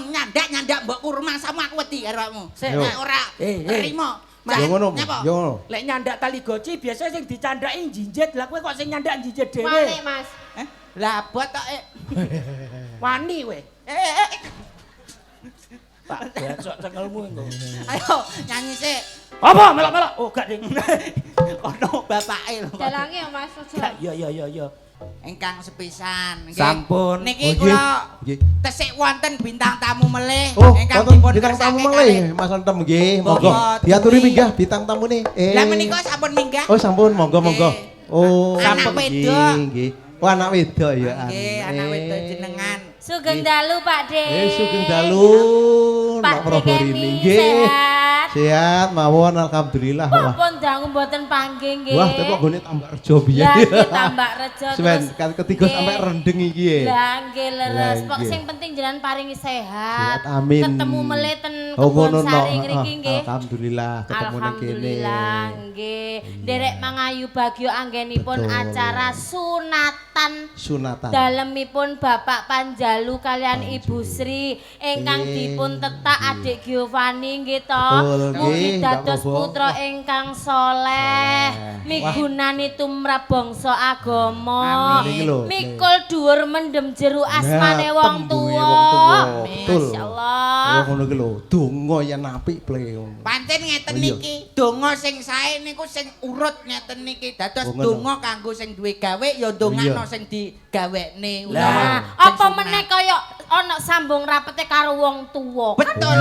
nyandak mbokku rumahmu aku wedi karo awakmu. Sik, Nek ora terima. Ya ngono, Nyapa? ya ngono. Lek nyandak tali goci biasanya sing dicandaki njinjit. Lah kowe kok sing nyandak njinjit dhewe. Wale, Mas. Lah bot tok Wani kowe. Tak becok cengelmu engko. Ayo nyanyi sik. Apa melok-melok? Oh, gak ding. Kono bapake lho. Dalange ya, Mas. Aja. Ya. Ingkang sepisan nggih. Sampun. Niki Oh, kula nggih. tesik wonten bintang tamu melih Oh, ingkang wonten dipun bintang tamu kersake melih, kalih. Mas Antem nggih, Monggo, monggo. Diaturi tuli. minggah bintang tamune. Lah menika sampun minggah. Oh, sampun, monggo. Nggih. Oh, Anak sampun, wedok. Nggih. Oh, anak wedok ya. Nggih, anak wedok jenengan. Sugeng dalu, Pak De. Sugeng dalu. Pak Nak Proborini Dekeni, nggih. sehat. Sehat mawon alhamdulillah. Wah. Pun dangu mboten panggih nggih. Wah, tepok gone tambak rejo biyen. Lah nggih tambak rejo Semen terus. ketiga nggih. sampai rendeng iki ya. Lah nggih leres. Lah, Pok nggih. sing penting jenengan paringi sehat. Sehat, amin. Ketemu melih ten Oh, Kebon ngono, no. Sari ngriki nggih. Alhamdulillah ketemu nang kene. Alhamdulillah nggih. Derek mangayu bagyo anggenipun Betul. acara sunatan Sunatan. dalemipun Bapak Panjalu kalian Ibu Sri ingkang Nggih. dipun tetak Adik Giovanni nggih to. Betul. Mugi nggih, dados Mbak Bobo. putra ingkang soleh, migunani tumrap bangsa agama. Amin. Niki lho, Mikul dhuwur mendem jeru asmane Nah, wong tembunge tuwa. wong tuwa. Betul. Masyaallah. Ya ngono ki lho, donga yen apik ple ngono. Pancen ngeten Oh, iya. niki, donga sing sae niku sing urut ngeten niki. Dados Oh, ngono. donga kanggo sing duwe gawe ya dongano Iya. sing digawekne. Nah, apa meneh kaya ana sambung rapete karo wong tuwa. Betul.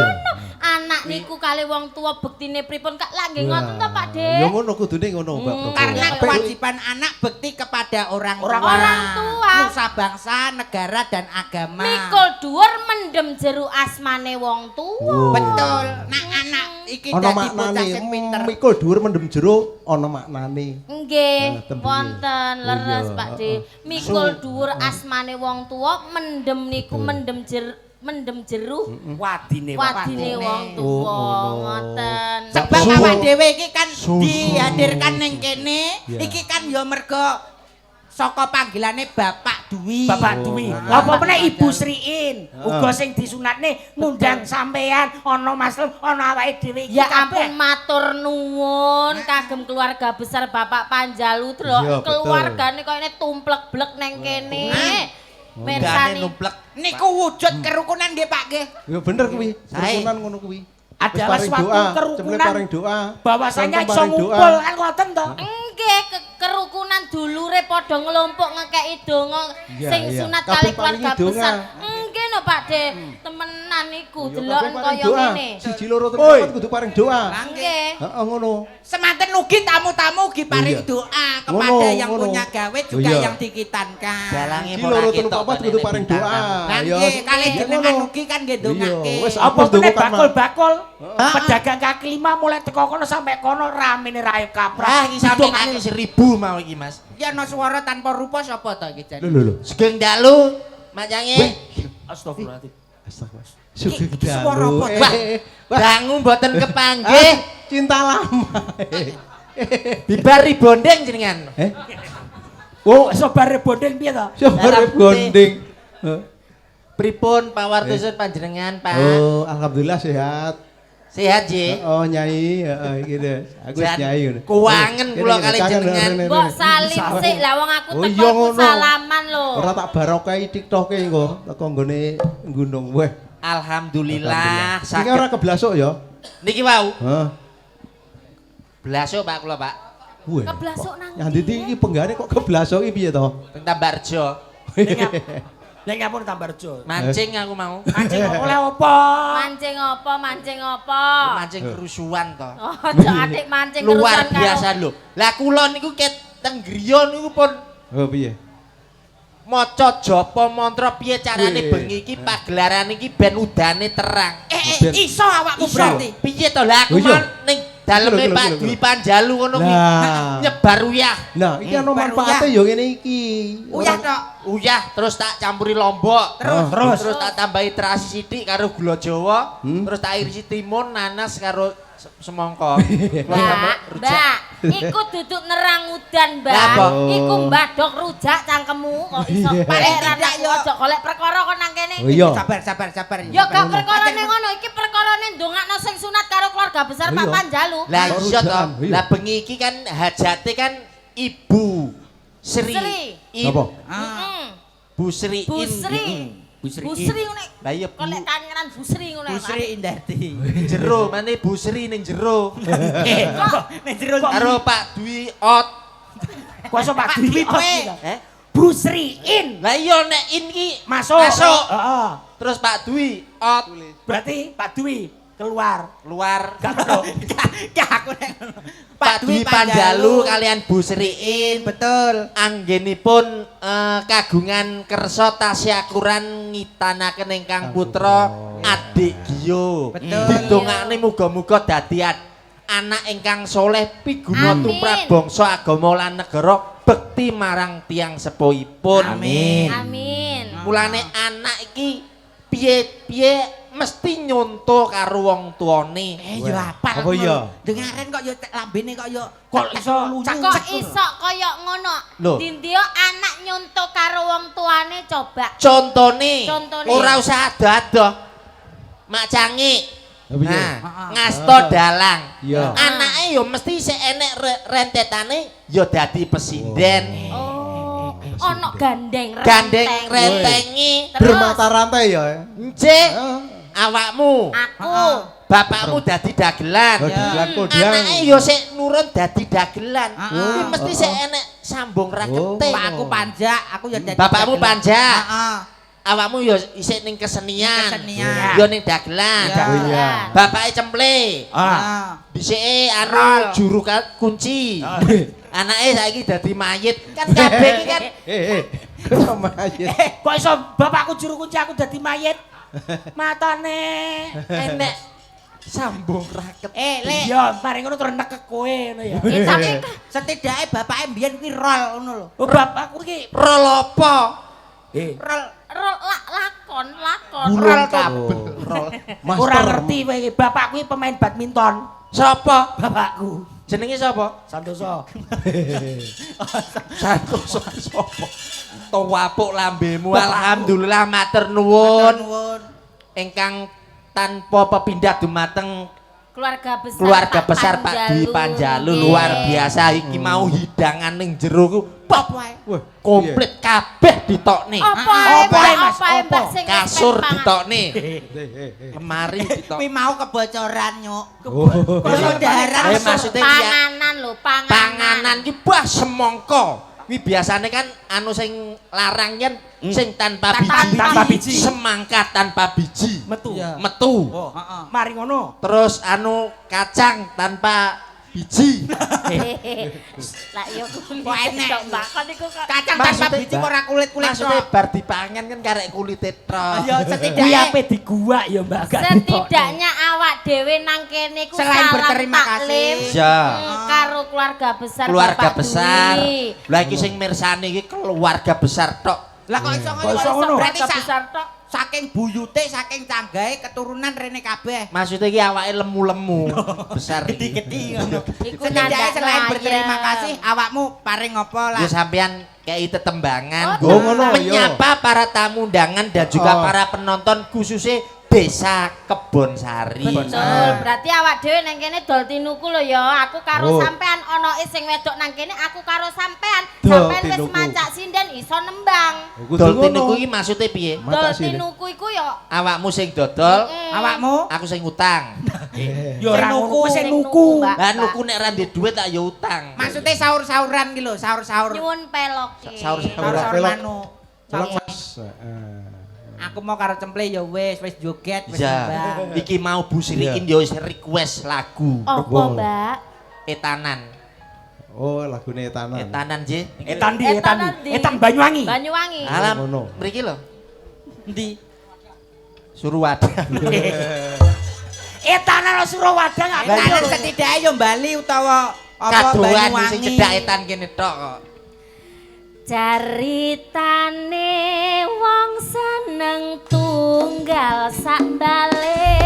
Anak niku kali wong tuwa bektine pripun Kak? Lah nggih ngoten to Pak De. Ya ngono kudune ngono, Mbak Bobo. Karena Apik. kewajiban anak bekti kepada orang tua. Orang tua. Nusa bangsa, negara dan agama. Mikul dhuwur mendem jeru asmane wong tuwa. Oh. Betul. Nah anak iki Ana dadi bocah maknane, sing pinter. mikul dhuwur mendem jero ana maknane. Nggih, tembunge. wonten Oh, leres iya, Pak heeh. De. Mikul dhuwur asmane wong tuwa mendem niku mendem jeru Wadine wadine wong tuwa. ngono. Ngoten. Sebab Susu. awak dhewe iki kan Susu. dihadirkan ning kene, Iya. iki kan ya mergo saka panggilane Bapak Dwi. Bapak Dwi. Ah, Apa meneh Bapak Ibu Dwi. Sriin. Uga sing disunatne ngundang sampean ana Mas Lem, ana awake dhewe iki Ya kabeh. ampun matur nuwun kagem keluarga besar Bapak Panjalu Iya, delok betul. keluargane kok ini tumplek-blek neng kene. Gane Mirsani. numplek. Niku wujud kerukunan nggih Pak nggih. Ya bener kuwi, Sae. kerukunan ngono kuwi. Adalah Wis paring suatu doa, kerukunan cemle paring doa. Bahwasanya Contoh iso paring doa. ngumpul kan ngoten to. Nggih, kerukunan dulure padha nglumpuk ngekeki donga Iya, sing iya. sunat Kabeh kali paringi keluarga donga. besar. Nggih no Pak De, temenan niku Ya, deloken kabeh paring kaya doa. ngene. Siji loro telu Oi. papat kudu paring doa. Nggih. Heeh ngono. Semanten ugi tamu-tamu ugi paring Iya. doa kepada Ngono, yang ngono. punya gawe Oh, juga iya. yang dikitankan. Dalange Siji ora loro telu ketok papat kan kudu ini paring bintang doa. tamu. Nah, Ya, nggih, kalih ya jenengan ngono. ugi kan nggih Iya, ndongake. wis Apa Ampun, meneh dongakan, Mas. bakul-bakul. Pedagang kaki lima mulai teko kono sampai kono ramene rae kaprak. Ah, iki sampeyan 1000 mau iki, Mas. Ya ana swara tanpa rupa sapa to iki jan? Lho. Sugeng dalu, Macange. Astagfirullahaladzim. Astagfirullah. Iki Sudah. suara apa? Wah, dangu mboten kepanggih. Cinta lama. Bibar ribondeng jenengan. Oh, Sobare bondeng piye to? coba Dalam gonding. Pripun pawartosan panjenengan, Pak? Oh, alhamdulillah sehat. Sehat, Ji? Oh, nyai, heeh gitu. Aku wis Sehat. nyai ngono. Kuwangen Kene, kula kene, kali kangen, jenengan. rene, Mbok rene. salim sik lah wong aku Oh, teko iya, aku ngono. salaman lho. Ora tak barokai TikTok-e engko teko nggone gunung weh. Alhamdulillah. Iki ora keblasuk ya? Niki wau. Heeh. Blasuk Pak kula, Pak. Weh. Keblasuk nang Yang ndi iki penggane kok keblasuk iki piye to? Teng Tambarjo. Nek ngapun Tambarjo. Mancing aku mau. Mancing oleh apa? Mancing apa? Mancing apa? Mancing kerusuhan to. Oh, aja atik mancing Luar terusan karo- biasa lho. Lah kula niku ket teng griya niku pun Oh, piye? maca japa mantra piye carane Wih. bengi iki pagelaran iki ben udane terang. Ben- Iso awakku Iso. berarti. Piye to lah Oh, aku iya. mau ning daleme Lho, lho, Pak lho, lho. Dwi Panjalu ngono kuwi Lah. nyebar uyah. Nah, iki ana baru manfaate ya ngene iki. Uyah Orang- tok. Uyah terus tak campuri lombok. Terus? Terus tak tambahi terasi sithik karo gula Jawa, Hmm. terus tak irisi timun, nanas karo semangka. Mbak, iku duduk nerang udan, Mbak. Lah, apa? Iku mbadok rujak cangkemmu kok iso Iya. paling Tidak, tidak yo. aja golek perkara kok nang kene. Oh iya. Sabar. Ya gak perkarane ngono, iki perkarane ndongakno sing sunat karo keluarga besar Oh Pak iya. Panjalu. Lah Kok iya to. rujakan? Iya. Lah bengi iki kan hajate kan Ibu Sri. Sri. Apa? Heeh. Bu Sri. Bu Sri. Bu Sri. Bu Sri ngene. Lah iya Bu. Golek kangenan Bu Sri ngene. Bu Sri Indarti. Jero, mane Bu Sri ning jero. Nek jero Karo Pak Dwi Ot. Kuasa Pak Dwi Pak Dwi, pasti. Eh? Bu Sriin. Lah iya nek in ki Masuk. Masuk. Heeh. Terus Pak Dwi Ot Berarti Pak Dwi keluar. luar. Gak perlu. Gak aku nek ngono. Pak Dwi Panjalu kalian Bu Sriin betul. anggenipun kagungan kersa tasyakuran ngitanaken ingkang putra adik Giyo. Betul. Didongakne muga-muga dadi anak ingkang soleh piguna Amin. tumrap bangsa agama lan negara bekti marang tiang sepuhipun. Amin. Amin. Mulane anak iki piye-piye mesti nyonto karo wong tuane. Yo apal. Apa iya? Dengaren kok yo lambene kok yo Kok iso Kok iso kaya ngono? Lho. Dindio anak nyontok karo wong tuane coba. Contone Contone. ora usah ado-ado. Mak Cangi Piye? Nah, ngasto dalang. Iya. Anake yo mesti sik enek rentetane yo dadi presiden. Oh, ono gandeng Gandeng renteng. rentengi. Terus Bermata rantai ya. Encik, Heeh. awakmu, aku bapakmu dadi dagelan. Oh, dibilang kodang. Anake yo sik nurun dadi dagelan. Kuwi Oh. mesti sik enek sambung rakete. Pak aku panjak, aku ya dadi. Bapakmu dagelan. panjak. Heeh. Awakmu yo isik ning kesenian. Kesenian. Yo ning dagelan. Ya. Oh iya. Bapake cemple. Ah. Dhisike anu juru kunci. Anake saiki dadi mayit. Kan kabeh iki kan Sama aja. Kok iso bapakku juru kunci aku dadi mayit? Matane. enek sambung raket. Le, Iya, mari ngono terus nek ke kowe ngono ya. tapi setidaknya bapaknya mbiyen kuwi rol ngono lho. Oh, bapakku iki Rol apa? Rol lakon. Rol kabel. Rol. ora ngerti kowe iki. Bapakku iki pemain badminton. Sapa? Bapakku Jenenge sapa? Santoso. Santoso sapa? Towapuk lambemu. Alhamdulillah matur nuwun. Ingkang tanpa pepindah dumateng keluarga besar Pak Dwi Panjalu luar biasa iki mau hidangan ning jero ku pop Wah, komplit kabeh ditokne. Apa, Mas? Mbak sing wis Kasur pangan. ditokne. iya. Lemari ditok. kuwi mau kebocoran nyuk. Oh. Saudara Maksudnya ya Panganan lho, panganan ki bah semongko. Kuwi biasane kan anu sing larang yen sing tanpa biji, semangka tanpa biji. Metu. Metu. Oh, mari ngono. Terus anu kacang tanpa biji. Lah iya kuwi. Kok enek? Kok bakon iku kok. kacang tanpa Maksudnya- biji kok ora kulit-kulit Maksudnya tok. bar dipangan kan karek kulite tok. Ayo Kuwi setidaknya ape diguwak ya, Mbak. Gak Setidaknya awak dhewe nang kene ku Selain salam berterima taklim, kasih. Ya. karo keluarga besar Keluarga Bapak besar. Dwi. Lah iki sing mirsani iki keluarga besar tok. Lah kok iso Kok iso ngono? Berarti Keluarga besar tok. saking buyute, saking canggahe keturunan rene kabeh. Maksudnya iki awake lemu-lemu besar iki. Gede-gede ngono. Iku Setidaknya nandakno selain aja. berterima kasih awakmu paring apa lah. Ya sampean kei tetembangan Oh, ngono, menyapa para tamu undangan dan juga Oh. para penonton khususnya Desa Kebonsari. Betul, berarti awak dhewe nang kene dol tinuku lho ya. Aku karo Oh. sampean ono sing wedok nang kene, aku karo sampean. Dol Sampean wis tinuku. mancak sinden iso nembang. Dol tinuku iki maksudnya piye? Dol Mata sini. tinuku iku ya Awakmu sing dodol, Awakmu aku sing utang. Ya ora Sing nuku, ngono, sing sing nuku. Mbak. Lah nuku nek ra ndek dhuwit tak ya utang. maksudnya sahur-sahuran ki lho, sahur-sahur. nyuwun pelok. Sahur-sahur. Sahur-sahur Pelok. manu. Pelok, Sahur- Mas. Heeh. Aku mau karo cemple ya wis joget, wis Ya, nembang. iki mau Bu Sirikin yo wis request lagu Apa, Wow. Mbak? Etanan. Oh, lagune Tanan. Etanan J. Etan di, Etan etan ndi? di. Etan Banyuwangi. Banyuwangi. Alam ngono. mriki lho. Endi? Suruwadan. Etanan lo Surawada gak Etanan setidaknya yo Bali utawa apa Kadoan Banyuwangi. sing cedak etan kene tok kok. Caritane wong seneng tunggal sak bale.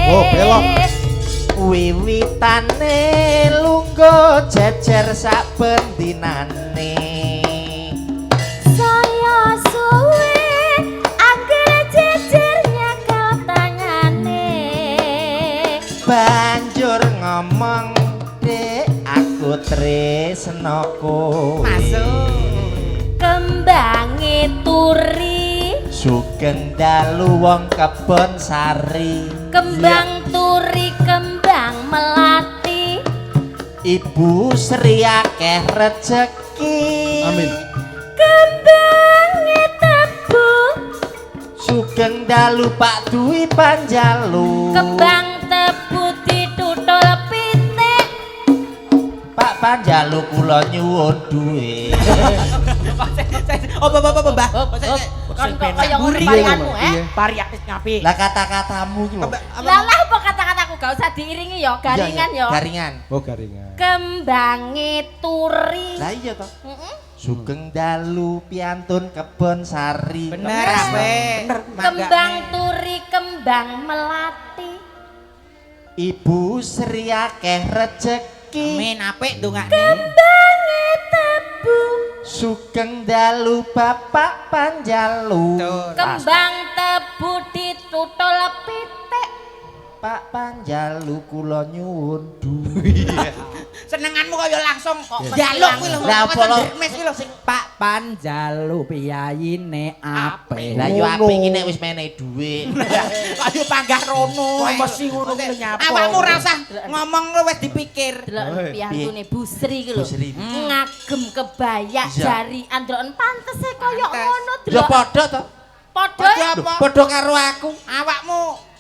Oh, belok. Wiwitane lungguh jejer saben dinane. Saya suwe anggere jejernya kau tangane. Banjur ngomong dek aku tresno kowe. Masuk. Kembange turi, Sugeng dalu wong kebon sari. kembang turi, kembang melati. Ibu Sri akeh rejeki. Amin. Kembange tebu, Sugeng dalu Pak Dwi Panjalu. kembang tebu ditutul pitik. Pak Panjalu kula nyuwun duwe. Oh, Mbah. Kan kok kaya ngono Buri parianmu, Iya. Pari akeh ngapi. Lah kata-katamu iki lho. Lah lah apa kata-kataku gak usah diiringi ya, garingan ya. Garingan. Oh, garingan. Kembange turi. Lah iya toh. Heeh. Sugeng dalu piantun kebon sari. Bener ape? Kembang turi, kembang melati. Ibu Sri akeh rejeki. Amin apik ndongakne. Kembange tebu, Sugeng dalu Bapak Panjalu. Tur. kembang tebu ditutul pitik. Pak Panjalu kula nyuwun duwe. Senenganmu kaya langsung kok Iya. njaluk kuwi lho. Lah, apa lo? Mes kuwi lho sing Pak Panjalu piyayine apik. Lah yo apik iki nek wis menehi dhuwit. Ayo panggah rono. Mesti ngono kuwi nyapa. Awakmu ora usah ngomong lu wis dipikir. Delok piyantune Busri ki lho. Busri. Ngagem kebaya Iya. jari androken pantese kaya ngono Ya delok. padha to. Padha Padha apa? Padha karo aku.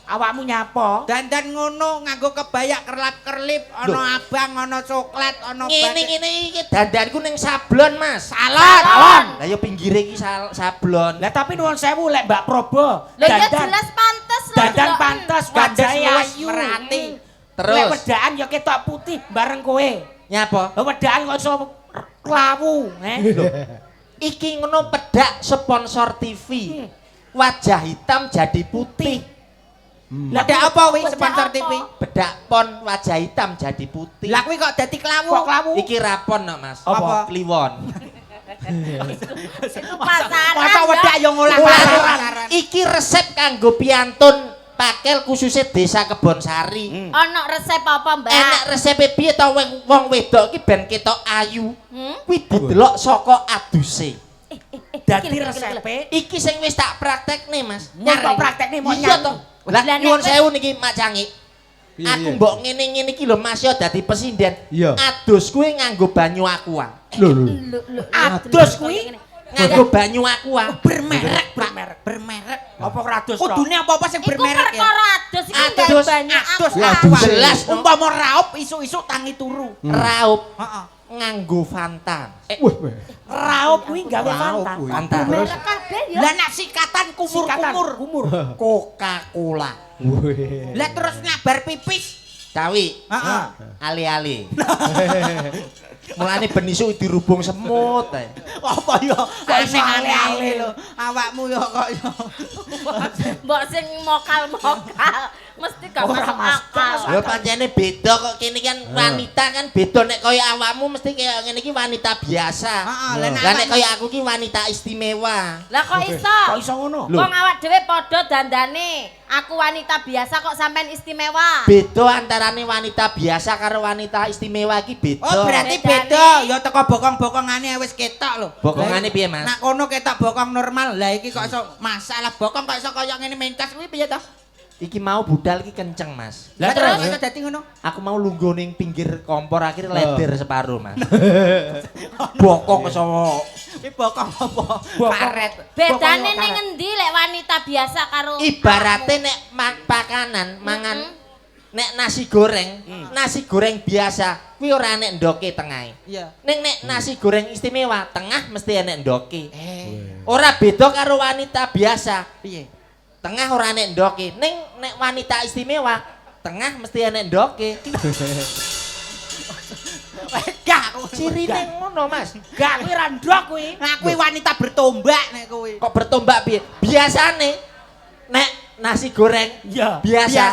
Awakmu nyapa? dandan ngono nganggo kebaya kerlap-kerlip, ana abang, ana coklat, ana Ngene iki dandanku ning sablon, Mas. Salon. Lah yo pinggire iki sablon. Lah tapi nuwun sewu lek Mbak Probo. Lha ya jelas pantes lho. Dandan delok. pantes Gandes wajahe luwes ayu. merati. Terus? Lek wedaan ya ketok putih bareng kowe. Nyapa? Lah wedaan kok iso klawu, Iki ngono pedak sponsor TV. Wajah hitam jadi putih. Lah ada apa wi Bedak sponsor apa? TV? Bedak pon wajah hitam jadi putih. Lah kuwi kok dadi klawu. Kok klawu? Iki rapon no, Mas. Apa? Kliwon. Itu pasaran. Masa wedak yo ngolah Pasaran. pasaran. Iki resep kanggo piantun pakel khususnya desa Kebonsari. Ana resep apa, Mbak? Enak resepe piye to wong wedok iki ben ketok ayu. Hmm? Kuwi didelok saka aduse. Dadi Gila, gila, resepe Iki sing wis tak praktekne, Mas. Mau tak praktekne mau Iya nyanyi. to. Lah Lah, nyuwun nek sewu niki Mak Cangi. Piye, Aku piye? mbok ngene-ngene iki lho Mas yo dadi presiden. Iya. Adus kuwi nganggo banyu aqua. Lho. Adus kuwi Nganggo banyu aqua. Bermerek, Pak. Bermerek. Bermerek. apa radus to? Kudune apa-apa sing Iku bermerek ya. perkara adus iki Adus, nggak banyak Adus, apa. adus. Jelas no. Umpama raup isu-isu tangi turu. Raup Heeh. nganggo Fanta. Wah, Raup kuwi gawe Raup Fanta. kuwi. Fanta. Merek kabeh ya. Lah nek sikatan kumur-kumur. Kumur. Coca-Cola. weh. Lah terus nabar pipis. Cawi. Heeh. Ali-ali. Mulane ben isuk dirubung semut ae. Apa ya? iso Aneh-aneh lho. Awakmu ya kok ya. Mbok sing mokal-mokal mesti gak Ora, masuk Mas. akal. Ya pancene beda kok kene kan wanita kan beda nek kaya awakmu mesti kaya ngene iki wanita biasa. Heeh, Lah, nek Lah nek awak- kaya aku ki wanita istimewa. Lah kok iso? Kok iso ngono? Lho. Wong awak dhewe padha dandane. Aku wanita biasa kok sampean istimewa. Beda antarane wanita biasa karo wanita istimewa iki beda. Oh berarti Bedane. beda. Ya teko bokong-bokongane wis ketok lho. Bokongane piye, Mas? Nak kono ketok bokong normal. Lah iki kok iso masalah bokong kok iso kaya ngene mentas kuwi piye to? Iki mau budal iki kenceng, Mas. Lah terus? terus iso dadi ngono. Aku mau lungguh ning pinggir kompor akhirnya lebar separuh, Mas. Bokong sama Iki bokong apa? Bokong. Karet. Bedane Pokoknya ning ngendi lek wanita biasa karo ibarate nek pakanan mangan nek nasi goreng, nasi goreng biasa kuwi ora enek ndoke tengahe. Iya. Ning nek nasi goreng istimewa, tengah mesti enek ndoke. Ora beda karo wanita biasa. Piye? Tengah ora enek ndoke. Ning nek wanita istimewa, tengah mesti enek ndoke. Gak aku. Cirine ngono, Mas. Gak kuwi ra ndok kuwi. Nah kuwi wanita bertombak nek kuwi. Kok bertombak piye? Biasane nek nasi goreng Iya. biasa.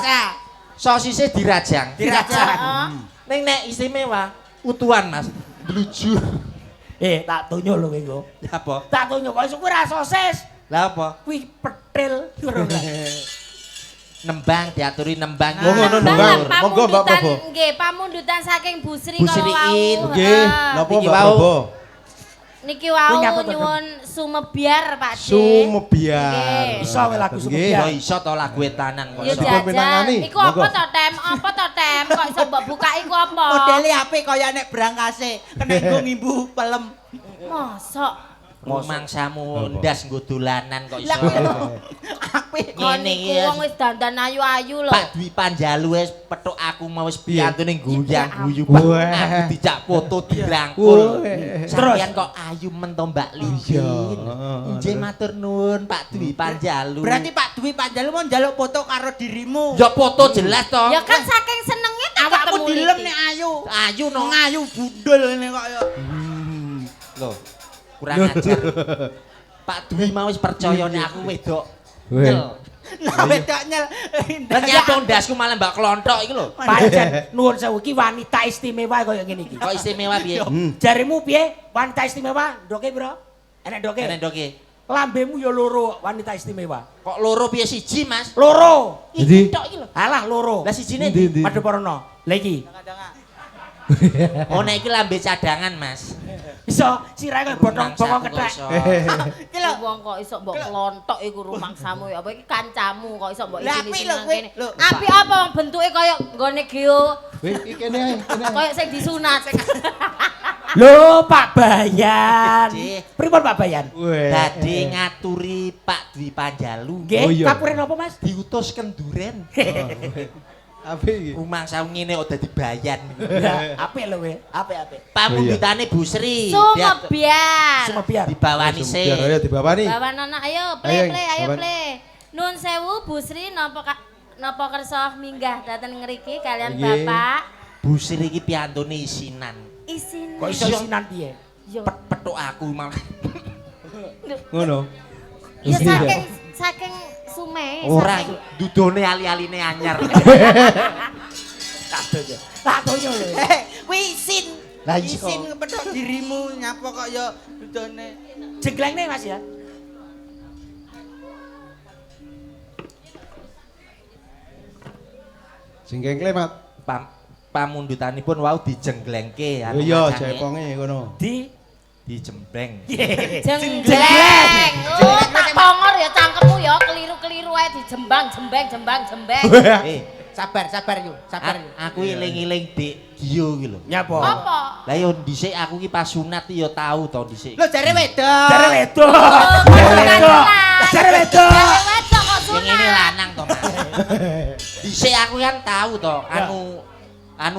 Sosisnya dirajang. Dirajang. Heeh. Ning nek istimewa utuhan, Mas. Bluju. Tak tunjuk lho kowe engko. Apa? Tak tunjuk kok iso kuwi ra sosis. Lah apa? Kuwi petil. Nembang diaturi nembang. Nah, Oh, ngono, Mbak, Nembang. Mbak, Monggo, Mbak pamundutan Bobo. nggih, pamundutan saking Busri Busriin. kala wau. Nggih, Heeh. napa Niki Mbak wau. Bobo? Niki wau Nyapa to, nyuwun sumebiar, Pak D. Sumebiar. Nggih. Iso wae lagu Nggih. Sumebiar. Ya iso to lagu etanan kok Ya iso. Coba pinangani, jajan. Iku apa monggo. to, Tem? Apa to, Tem? Kok iso mbok buka iku apa? Modele apik kaya nek brangkase kena nggo ngimbu pelem. Mosok Mangsamu ndas nggo dolanan kok iso. Lah kuwi lho. Apik. kon Ngene niku iki ya. wong wis dandan ayu-ayu lho. Pak Dwi Panjalu wis petuk aku mau wis piantune guyang guyu Wah. Pak. Aku dijak foto dirangkul. Wah. Sampeyan kok ayu men to Mbak Lin. Iya. Nggih matur nuwun Pak Dwi Panjalu. Berarti Pak Dwi Panjalu mau njaluk foto karo dirimu. ya foto jelas to. Ya kan saking senenge tak Awakmu ketemu dilem iki. nek ayu. Ayu no. Ngayu budul ngene kok ya. Loh, kurang ajar. Pak Dwi mau wis percaya nek aku wedok. Weh. Nyel. Nah wedok nyel. Lah nyapa ndasku malah Mbak Klonthok iki lho. Pancen nuwun sewu iki wanita istimewa kaya ngene iki. Kok istimewa piye? Jarimu piye? Wanita istimewa ndoke piro? Enek ndoke? Enek ndoke. Lambemu ya loro wanita istimewa. Kok loro piye siji, Mas? Loro. Jadi- Iki tok iki lho. Alah loro. Lah sijine Ndi, ndi? ndi? Madheparana. Lah iki. Oh, nek iki lambe cadangan, Mas. Iso sirahe kaya botong bokong kethek. Iki lho. Wong kok iso mbok klontok iku rumangsamu ya apa iki kancamu kok iso mbok Lah, isini apik lho, nang kowe. kene. Lho. Apik apa wong bentuke kaya nggone Geo, Wih, iki kene ae, kene ae. kaya sing disunat. Lho Pak Bayan. Cih. Pripun Pak Bayan? Weh. Badhe ngaturi Pak Dwi Panjalu. Nggih, Oh, iya. kapuren apa Mas? Diutus kenduren. Apik iki. Rumang sawu ngene kok dadi bayan. Ya, apik lho kowe. Apik. Pamundutane Bu Sri. Sumebiar. Sumebiar. Dibawani sih. Biar ayo dibawani. Bawan anak ayo Ayo, ayo bawan. play. Nuwun sewu Bu Sri napa kersa minggah dateng ngriki kalian Nggih. Bapak Bu Sri iki piyantune isinan. isin. Kok iso isinan piye? Yo. Petuk aku malah. Ngono. Ya Iya. saking sume. Ora saking- iku dudone ali-aline anyar. Kadonya. Kadonya lho. Kuwi isin. Lah iya. Isin kepethuk dirimu nyapa kok ya dudone. Jenggleng nih Mas ya. Sing kengkle, Mat. Pamundutanipun wau dijenglengke Oh iya, macange. jaiponge ngono. Dijembreng. Jenggleng. Oh, tak pongor ya cangkemmu ya keliru-keliru ae dijembang jembeng. Eh, Sabar yuk, sabar yuk. aku eling-eling Dik Gio iki lho. Nyapa? Apa? Lah yo dhisik aku ki pas sunat ya tau to dhisik. Lho jare wedok. Jare wedok. Oh, Jare bukan wedok. sunat. Jare wedok. Jare wedok kok Sing sunat. ngene lanang to, Mas. Dhisik aku kan tau to, anu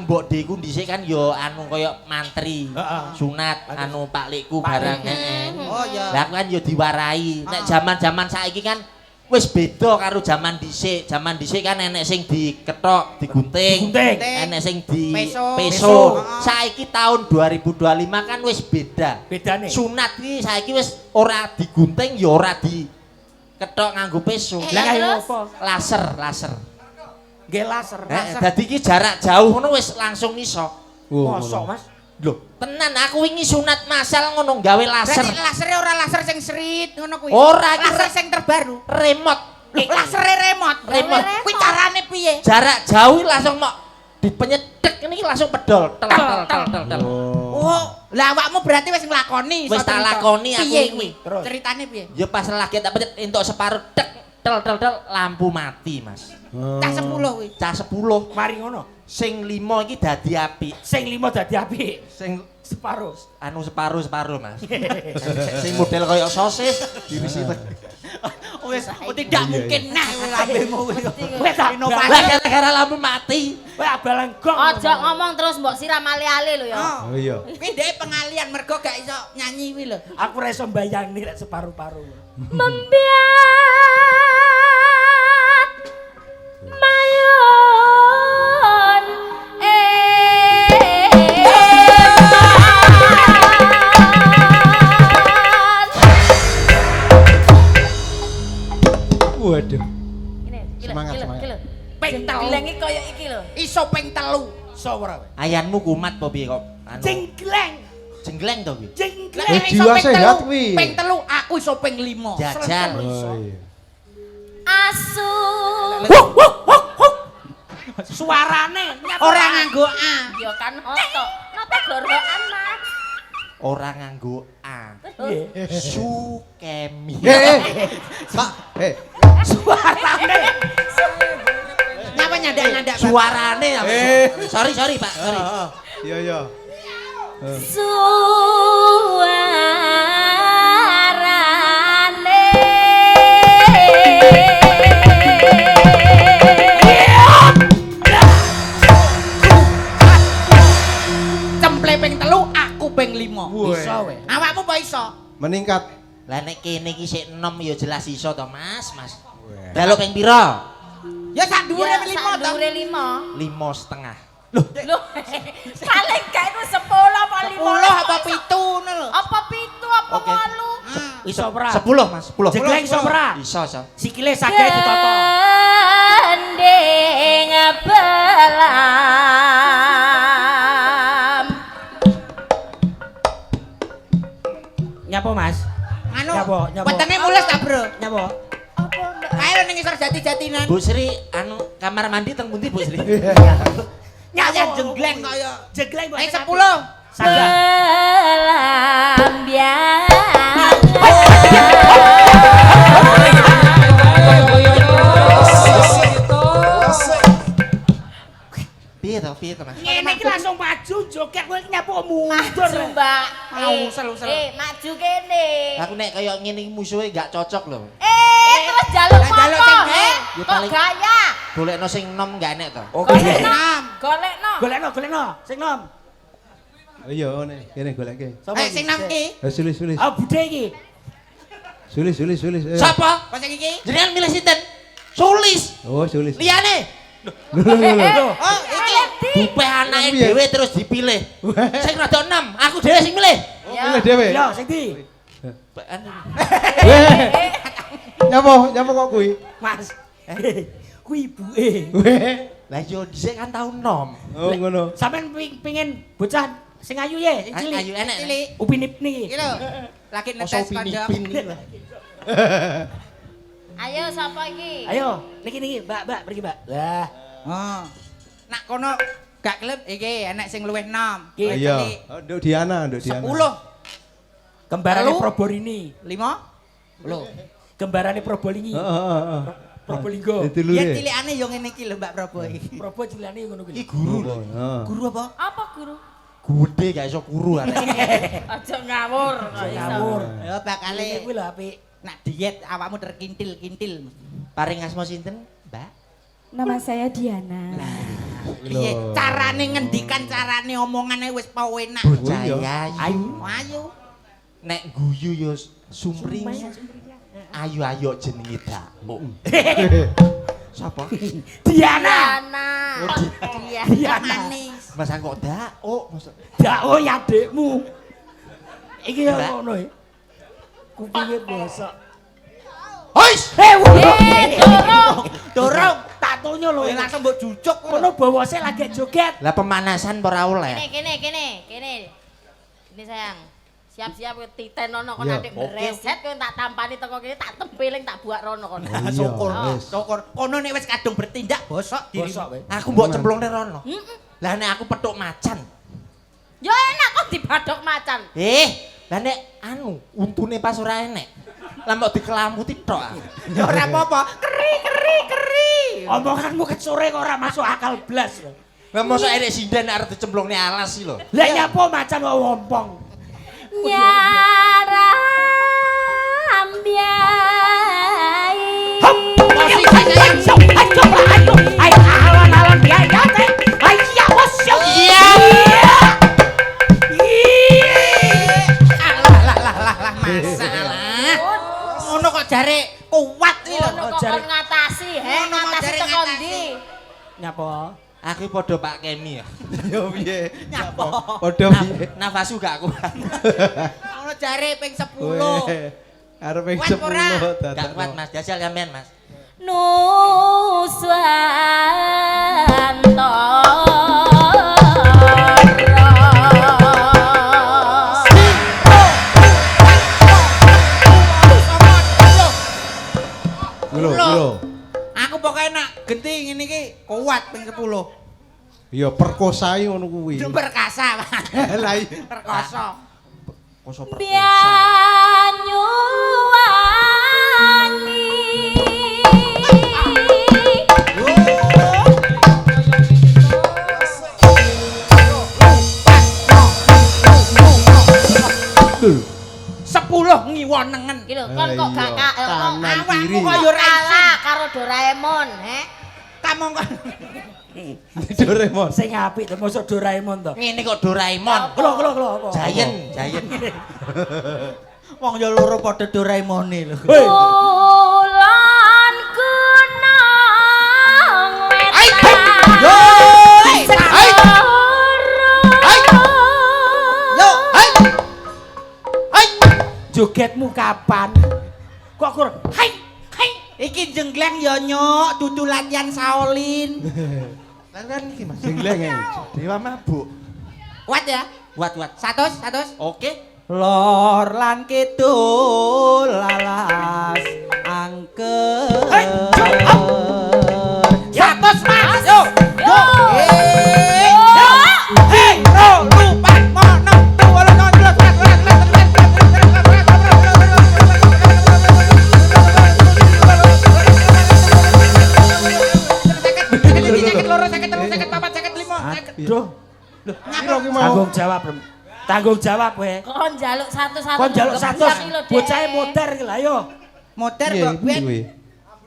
Mbok Deku dhisik kan yo anu kaya mantri. Heeh. Sunat anu Pak Likku Pak barang. Lik. Heeh. Oh iya. Lah aku kan yo diwarai. Nek jaman-jaman saiki kan wis beda karo jaman dhisik. Jaman dhisik kan enek sing diketok, digunting. Digunting. Enek sing di Peso. peso. Heeh. Saiki tahun 2025 kan wis beda. Bedane. Sunat iki saiki wis ora digunting ya ora diketok nganggo peso. Lah kaya terus? apa? Laser. Nggih laser. Dadi iki jarak jauh ngono wis langsung iso. Mosok Mas. Lho, tenan aku wingi sunat masal ngono gawe laser. Berarti lasernya ora laser sing serit ngono kuwi. Ora, iki laser sing terbaru. Remote. Lasernya remote. Remote. Kuwi carane piye? Jarak jauh langsung mok dipenyedek ini langsung pedol. Tel. Oh, lah awakmu berarti wis nglakoni. Wis tak lakoni aku Piye iki. kuwi? Terus? Ceritane piye? Ya pas lagi tak pencet entuk separuh tek tel lampu mati, Mas. Cah 10 kuwi. Cah 10 Mari ngono. sing 5 iki dadi apik. Sing 5 dadi apik. Sing Separuh. anu separuh Mas. Sing model kaya sosis dirisi Wis tidak mungkin nah lambemu kuwi. Kowe tak Inovasi. Lah gara-gara lampu mati. Kowe abalenggong. Ojo ngomong terus mbok siram ale-ale lho ya. Oh. Oh iya. Kuwi dhek pengalian mergo gak iso nyanyi kuwi lho. Aku ora iso mbayangni rek separuh-paruh. Membiat mayon Waduh. Ini, Semangat, semangat. Ping telu. Jenggleng iki kaya iki lho. Iso ping telu. Iso ora kowe? Ayanmu kumat apa piye kok? Anu Jenggleng. jenggleng to kuwi. Jenggleng. Eh, Iso jiwa ping sehat telu. kuwi. Ping telu aku iso ping 5. Jajal. Oh iya. Asu. Suarane nyapa Ora nganggo A. Ya kan oto. Napa gorokan, Mas? Ora nganggo A. Piye? Sukemi. Pak, Suarane. Nyapa nyandak-nyandak. Suarane apa? Sorry Pak, sorry. Iya iya. Suarane. Cemple ping telu aku ping 5. Iso kowe. Awakmu apa iso? Meningkat. Lah nek kene iki sik 6 ya jelas iso to, Mas. Dalu ping pira? Ya sak dhuwure Ya, 5 sak to. dhuwure 5. 5,5. Lho, paling gak itu 10 apa 10 apa 7 ngono lho. Apa 7 apa Oke. 8? Iso ora? 10, Mas, 10. Jenggleng iso ora? Iso. Sikile sakit ditoto. Gandeng belam. Nyapa Mas? Anu Nyapa? Nyapa, nyapa. Wetenge mulus ta, Bro? Nyapa? Ayo ning isor jati-jatinan. Bu Sri anu kamar mandi teng pundi Bu Sri? Nyapa jenggleng kaya Jegleng kok. ayo 10. Sabar. Belambian. Piye to Mas? Ngene iki langsung maju joget kowe nyapa mundur. Maju, Mbak. Usel-usel. Maju kene. Aku nek kaya ngene iki musuhe gak cocok lho. Terus jaluk Lah, jaluk apa? sing Ya Kok paling- gaya? Golekno sing nom gak enek to. Golekno. Golekno. Golekno, sing nom. Iya ngene, kene goleke. Ayo sing nang iki. Sulis. Ah budhe iki. Sulis. Sapa? Kok sing iki? Jenengan milih sinten? Sulis. Oh, sulis. Liyane Lho. Oh, iki. dupe anake Piye? dhewe terus dipilih. Sing rada enom, aku dhewe sing milih. Milih dhewe. Yo sing ndi? Nyapa kok kuwi? Mas. Kuwi ibuke. Lah yo dhisik kan tau nom. Oh, ngono. Sampeyan pengin bocah sing ayu ye, sing cilik. Ayu enek. Cilik. Upinip niki. Iki lho. Lagi Masa netes kondom. upin-ipin iki lah. Ayo sapa iki? Ayo, niki Mbak, pergi Mbak. Lah, Oh. Nak kono gak klep iki enek sing luwih 6. Iki. Iya. Oh, Nduk Diana. 10. kembarane Telu. Proborini. 5. Lho. Kembarane Probolingi. Heeh. Probolinggo. Itu Ya lho. cilikane yo ngene iki lho Mbak Probo iki. Probo cilikane ngono kuwi. Iki guru lho. Heeh. Guru apa? Apa guru? Gede gak iso guru arek. Aja ngawur. kok iso. Ngawur. Ya bakale Kuwi lho apik. nak diet awakmu terkintil-kintil. Paring asma sinten, Mbak? Nama saya Diana. Piye Lho. carane ngendikan, carane omongane wis pa enak. Bocah iya. ayu. Ayo. Nek guyu yo sumring. Ayu jenenge Dakuk. Sapa? Diana. Diana. Iya. Diana. Manis. Masa kok Dakuk? Masa Dak oh ya adikmu. Iki yo Mbak. ngono e. Kupinge bosok. Hois! Dorong. Tatonya lho. Kowe langsung mbok jujuk Kono bawase lagi joget. Lah pemanasan ora oleh. Kene. Ini sayang. Siap-siap kowe titenono kon Iya. atik bereset kowe tak tampani teko kene tak tempeling tak buak rono kono. Iya, Syukur. wis. Syukur. Kono nek wis kadung bertindak bosok diri. Bosok kowe. Aku mbok cemplungne rono. Lah nek aku petuk macan. Yo enak kok dibadok macan. Lah nek anu untune pas ora enek. Lah mbok dikelamuti tok. Ya ora apa-apa. Keri. Omonganmu kesore kok ora masuk akal blas lho. Lah mosok erek sinden arep dicemplungne alas iki lho. Lah nyapa macan kok wompong. Nyarambiai. Hop, posisi sayang. Ayo, alon-alon biaya teh. Ayo, osyo. Iya. Lah masalah. Ngono kok jare kuat iki lho. Ngono kok jare- kon ngatasi, Ngono mau ngatasi jare teko ngatasi. ndi? Nyapa? Aku padha Pak Kemi ya. Yo piye? Nyapa? Padha piye? Nafasu gak kuat. Ngono jare ping 10. Weh, arep ping Kuat ora? 10 Gak dadak. kuat Mas, jajal sampean Mas. Nuswantara. Lho. Aku pokoknya nak genti ngene iki kuat ping 10. Iya perkosai ngono kuwi. Itu perkasa, Pak. Lah iya. Perkoso. Koso perkosa. Banyuwangi. Lho. 10 ngiwonengen. Iki lho, kon kok gak Iya, kanan kiri. Awakmu kok yo ora kalah karo Doraemon, he? Kamu kok Doraemon. Sing apik to mosok Doraemon to. Ngene kok Doraemon. Klo apa? Giant. wong yo loro padha Doraemon lho. Bulan kenang wetan. Yo! Yo! Jogetmu kapan? Kok kur? Hai. Iki jenggleng yo nyok, dudu latihan Shaolin. Lah kan iki Mas. Jengleng. Dewa mabuk. Kuat ya? Wat. 100. Oke. lor lan kidul lalas angker. Satus Mas. Yo. Yo. Hei, ro lupa mono tuwa nonjlos. Aduh. Piro ki mau? Tanggung jawab, Rem. Tanggung jawab kowe. Kon njaluk satu-satu. Kon njaluk 100. Bocahe modar iki lho ayo. Motor Piye kok piye ben. kowe?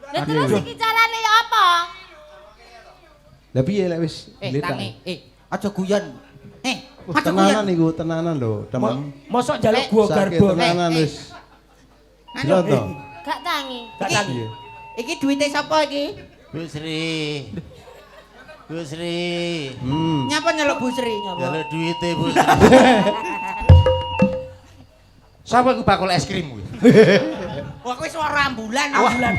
Lah terus iki carane ya apa? Lah piye lek wis Tangi, aja guyon. Wis Aja tenanan guyon. iku, tenanan lho, temen. Mosok njaluk gua Sakit garbo. tenanan wis. Anu, Lho to. Gak tangi. Gak tangi. iki duwite sapa iki? Bu Sri. Bu Sri. Nyapa nyeluk Bu Sri? Jaluk duwite Bu Sri. Sapa iku bakul es krim kuwi? Wah kuwi swara ambulan. Ambulan.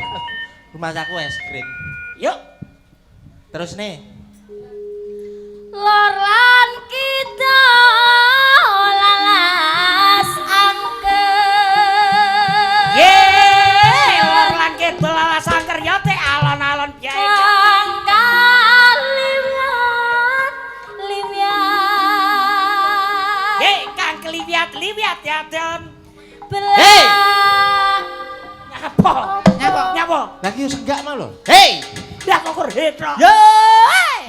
Rumah aku es krim. Yuk. Terus nih. Lor lan kita lalas angker. Yeay, lor lan kidul lalas angker ya teh alon-alon piye. Angkal liwat. Yeay, kang keliwat-liwat ya, Don. Hei! Nyapa? Nyapa? Nyapa? Lagi senggak mah lho. Hei! Dah kok hetro. Yo!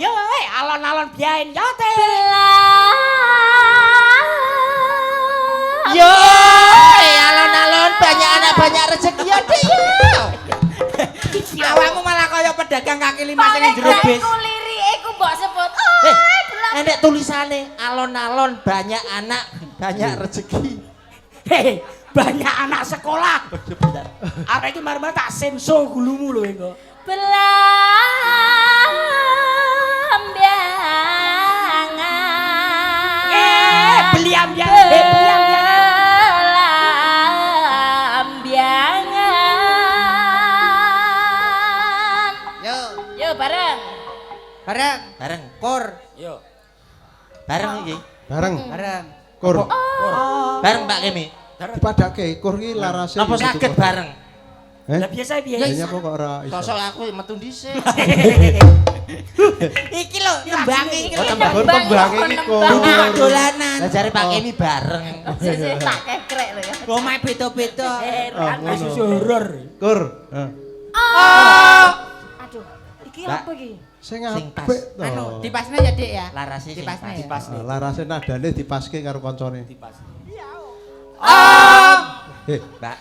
Yo, alon-alon biain ya teh. Yo, alon-alon banyak anak banyak rezeki ya deh yo. Awakmu malah kaya pedagang kaki lima sing jero bis. Iku lirike iku mbok sebut. Enek tulisane alon-alon banyak anak banyak rezeki. Hei, banyak anak sekolah. Arek iki mari-mari tak senso gulumu lho engko. Belambiangan. Beliambiang. Belambiangan. Yo, Yo bareng. bareng. Bareng, Kur, Yo. bareng iki. Bareng. bareng. Kur. Bareng Pak Kemi. Dipadake kur ki larase. Napa saged bareng? Lah biasa piye? Ya nyapa kok ora iso. Sosok aku metu dhisik. Iki lho, nembange iki lho. Kur tembange iki kur. Dolanan. Lah jare Pak Kemi bareng. Sik tak kekrek lho ya. Omahe beda-beda. Ah, Wis ngono. horor. Kur. Aduh, iki Mbak. apa iki? Sing Sing pas. apik to. Anu, dipasne ya, Dik ya. Larase sing Dipasne ya. pas. Ah, larase nadane dipaske karo kancane. Mbak.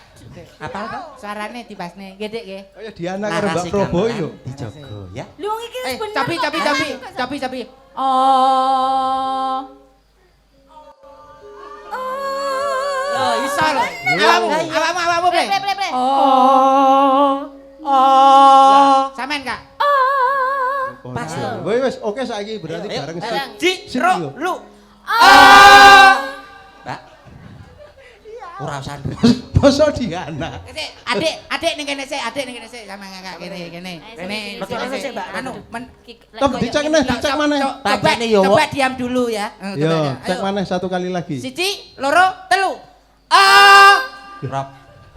Apa to? Suarane dipasne, nggih Dik nggih. Kaya Diana karo Mbak Larase Proboyo. gamelan dijogo ya. Lu wong iki wis bener. Capi. Oh. Oh, iso lho. Awakmu bre. Ple. Sampean Kak. Pas. Wis oke saiki berarti Ayo, bareng bareng. Ji, Sip, ro, yo. lu. Mbak. Ora usah. Basa Diana. Adik ning kene sik, sama Kakak kene. Kene. Betul sik, Mbak. Anu, Tapi dicek maneh. Pancene yo, Coba Wak. diam dulu ya. Yo, cek maneh satu kali lagi. Siji, loro, telu. Rob.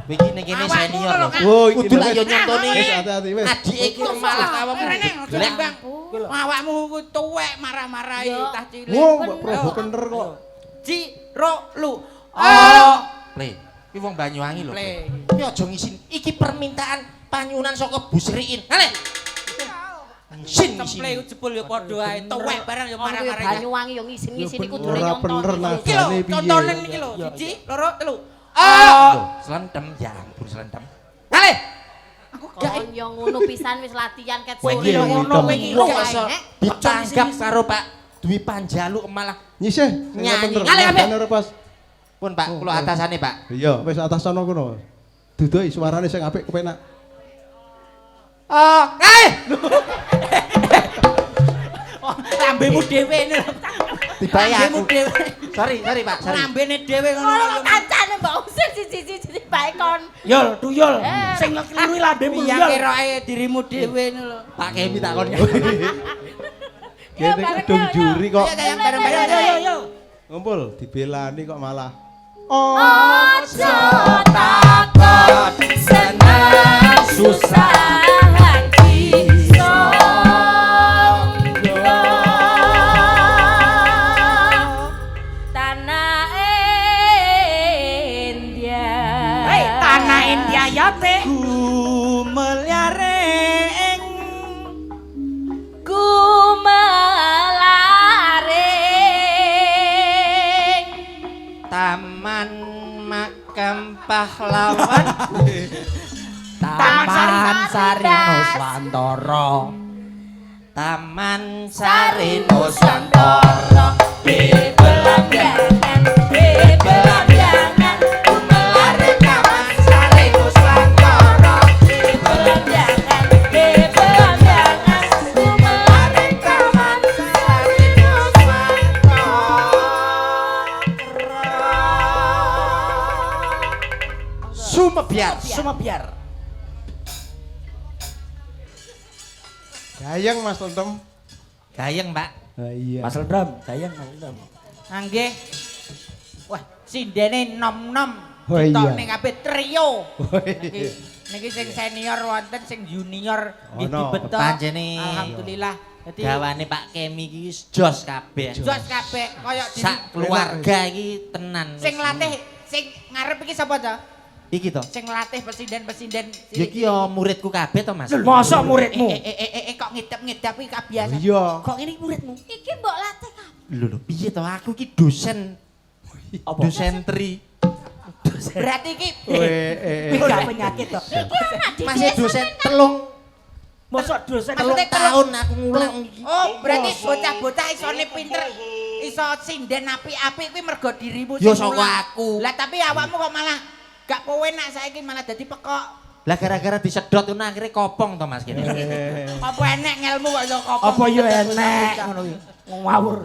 Iki ning kene senior lho. Oh, iki Kudu lak wis. yo nyontoni. Wis hati-hati wis. Adik iki malah awakmu. Rene, ojo Lah, nembang. Awakmu ku tuwek marah-marahi tah cilik. Wong Mbak Probo bener kok. Ji, ro, lu. Le, iki wong Banyuwangi lho. Ple. Iki aja ngisin. Iki permintaan panyunan saka Bu Sriin. Hale. Ngisin Temple ngisin. jebul ya padha ae. Tuwek barang ya Wong kuwi marah-marahi. Banyuwangi yo ngisin-ngisin iku dure Ora bener nyontoni. Iki lho, nadane piye. contonen iki lho. Siji, loro, telu. Loh, Selendem ya ampun selendem. Hale. Aku gak Kon yo ngono pisan wis latihan ket Kowe sore. iki yo ngono kowe iki Wong kok iso Nek. ditanggap karo Pak Dwi Panjalu malah Nyisih, Nyanyi. bener. Ale, Ale. Nadane ora pas. pun Pak kula atasane Pak. Iya, wis atas sono kono. Duduhi suarane sing apik kepenak. lambemu dhewe ini lho. Tibae Lambemu aku. dhewe. Sorry Pak, sorry. Lambene dhewe ngono. Ora kancane Mbak Usir siji-siji bae kon. Yol, tuyul. Sing ngekliru lambemu Yang yol. keroke dirimu dhewe ini lho. Pak Kemi takon. Kene kadung juri kok. Ayo sayang bareng-bareng. Yo. Ngumpul dibelani kok malah. Ojo takut seneng susah hati songgo tanah India. Hei, tanah India ya teh. Gumelyaring Gumelaring Taman Makam Pahlawan. Taman Sari Nuswantara. Taman Sari Nuswantara. bebelanjangan bebelanjangan Gumelare Taman Sari Nuswantara. bebelanjangan bebelanjangan Gumelaring Taman Sari Sumebiar. Gayeng Mas Tentem. Gayeng, Pak. Iya. Mas Lendam, sayang Mas Lendam. Nggih. Wah, sindene nom-nom. Oh, iya. Ditokne kabeh trio. Niki sing senior wonten, sing junior nggih Ono. dibetok. Panjene. Alhamdulillah. Dadi Gawane Pak Kemi iki wis jos kabeh. jos kabeh kaya Sak keluarga iki tenan. sing latih sing ngarep iki sapa to? Iki to. Sing latih presiden-presiden Ya iki ya muridku kabeh to, Mas. Mosok muridmu? kok ngidap-ngidap iki kabiasa. Iya. Kok ini muridmu? iki mbok latih kabeh Lho piye to aku iki dosen. Dosen tri. Berarti iki Iki gak penyakit to. Masih dosen telung Mosok dosen Maksudnya tahun aku ngulang iki. oh, berarti bocah-bocah isone pinter. Iso sinden apik-apik kuwi mergo dirimu Yo sing saka mulang. aku. Lah tapi awakmu kok malah gak penak saiki malah dadi pekok. Lah gara-gara disedot ngono akhirnya kopong to Mas kene. Apa enek ngelmu kok iso kopong. apa yo enek ngono iki. Ngawur.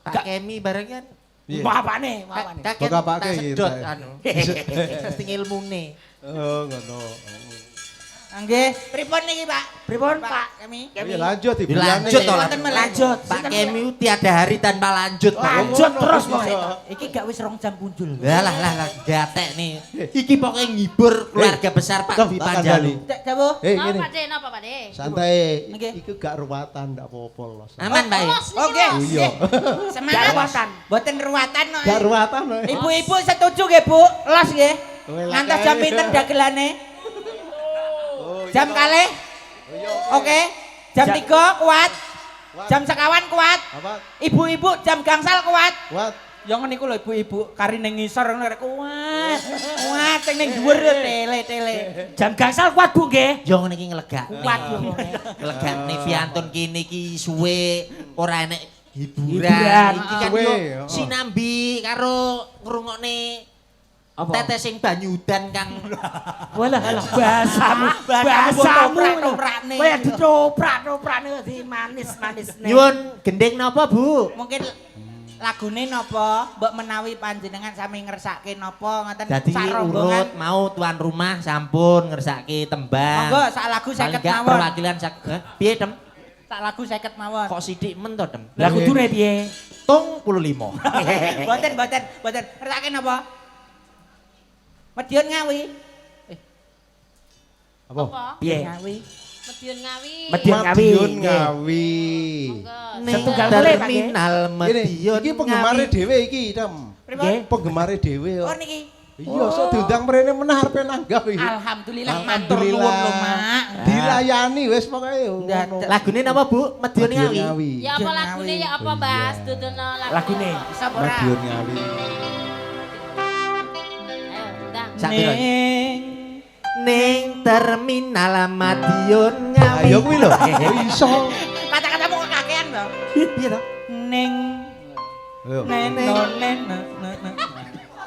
Pak Kemi bareng kan. Iya. Mau apane? Mau apane? Kakek Kok apake tak iki, sedot Teh? anu. Mesti ngilmune. Oh, ngono. Nggih, pripun niki, Pak? Pripun, Pak? Kami. Iya lanjut Ya, ibulane. lanjut to Wonten meleh. Lanjut. Pak Kemi tiada hari tanpa lanjut, Pak. Lanjut terus Iya. kok. Iki gak wis 2 jam punjul. Lah gatek nih. Iki pokoknya ngibur keluarga besar Pak Dwi Panjalu. Jawuh. napa Gini. Pak De napa Pak De Santai. Nggih. Iku gak ruwatan ndak apa-apa loh. Aman, Pak. Oke. Iya. Semangat. Ruwatan. Mboten ruwatan kok. Gak ruwatan loh. Ibu-ibu setuju nggih, Bu? Los nggih. Weh, lah, Ngantos kae. jam pinten dagelane? Oh, iya. Jam kalih? Oke. Jam 3 kuat. Jam sekawan kuat. Apa? Ibu-ibu jam gangsal kuat. What? Ya ngono iku lho ibu-ibu, kari ning ngisor ngono rek kuat. Kuat sing ning dhuwur yo tele-tele. Jam gangsal kuat Bu nggih. Yo ngene iki nglegak. Kuat yo. Nglegakne piantun kene iki suwe ora enek hiburan. Hiburan. Iki kan Suwe, yo oh. sinambi karo ngrungokne Apa? tetesing banyu udan Kang. Walah alah bahasamu. Bahasamu Bahasamu. toprak-toprakne. Kaya ditoprak-toprakne di manis-manisne. Nyuwun gending napa, Bu? Mungkin lagune napa? Mbok menawi panjenengan sami ngersake napa ngoten Dadi sak urut rombongan. mau tuan rumah sampun ngersake tembang. Monggo sak lagu 50 Paling gak mawon. perwakilan piye, Dem? Sak lagu 50 mawon. Kok sithik men to, Dem? Lah kudune piye? Tung 25. Mboten. Ngersake napa? Medion Ngawi. Apa? Piye? Ngawi. Medion Ngawi Medion Ngawi. Madiun Ngawi. Monggo. Ning Setunggal boleh, Pak, terminal Gini, Medion. iki penggemare dhewe iki, Dem. Pripun? Nggih. Pengemare dhewe Oh kok. niki. Iya, sok diundang mrene menah arepe nanggap iki. Alhamdulillah matur nuwun lho, Mak. Dilayani wis pokoke yo. Dadak. ngono. Lagune napa, Bu? Medion Madiun Ngawi. Ngawi. Ya apa lagune ya apa Mas dudono Lagune. Bisa ora? Madiun Ngawi. Ayo ndang Sak piro? Ning Ning terminal Madiun Ngawi. Ayo kuwi lho. Oh, iso. kata-katamu kok kakean lho. Piye to? Ning Ayo. nen.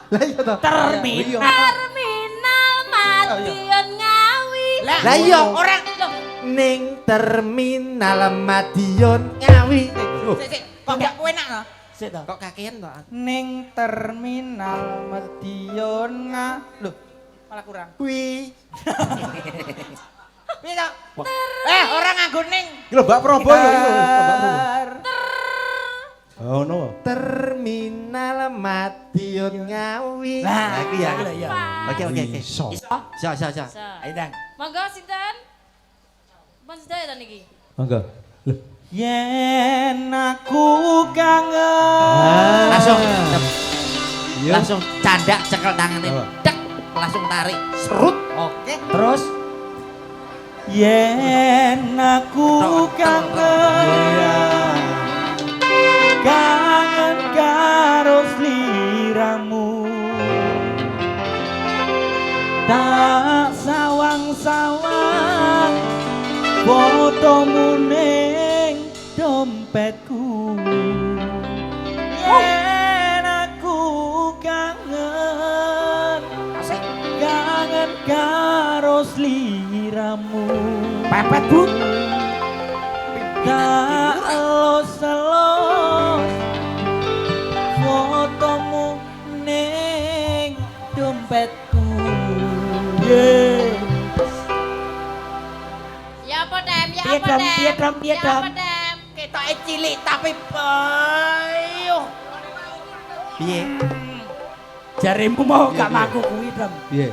Lah iya to. Terminal. Terminal Medion Ngawi Lah iya. Orang Loh, Ning terminal Madiun Ngawi. sik kok gak kowe enak lho. Sik to. Kok kakean to? Ning terminal Medion Lho, malah kurang. Kuwi Piye to? Orang nganggo ning. Iki lho Mbak Probo lho iku. Mbak Probo. Oh no. Terminal Madiun Ngawi. Nah, iki ya. iya. Oke. Iso. Iso. Sa. Ayo Dang. Monggo sinten? Pun sedaya ta niki. Monggo. Yen aku kangen. Langsung Iya. langsung candak cekel tangane. Apa? Dek, langsung tarik. Serut. Oke. Terus yen aku kangen. Kangen karo sliramu. Tak sawang-sawang fotomu ning dompetku. Yen aku kangen, kangen karo sliramu. Pepet Bu. Tak elos-elos fotomu ning dompetku. Ya apa Dem? Ya Piye, apa Dam? Dem? Piye, Dam? Piye, Ya Dam? apa Dem? Ketoke cilik tapi bayu. Piye? Jaremu mau Piye, gak piye? maku kuwi, Dam. Piye?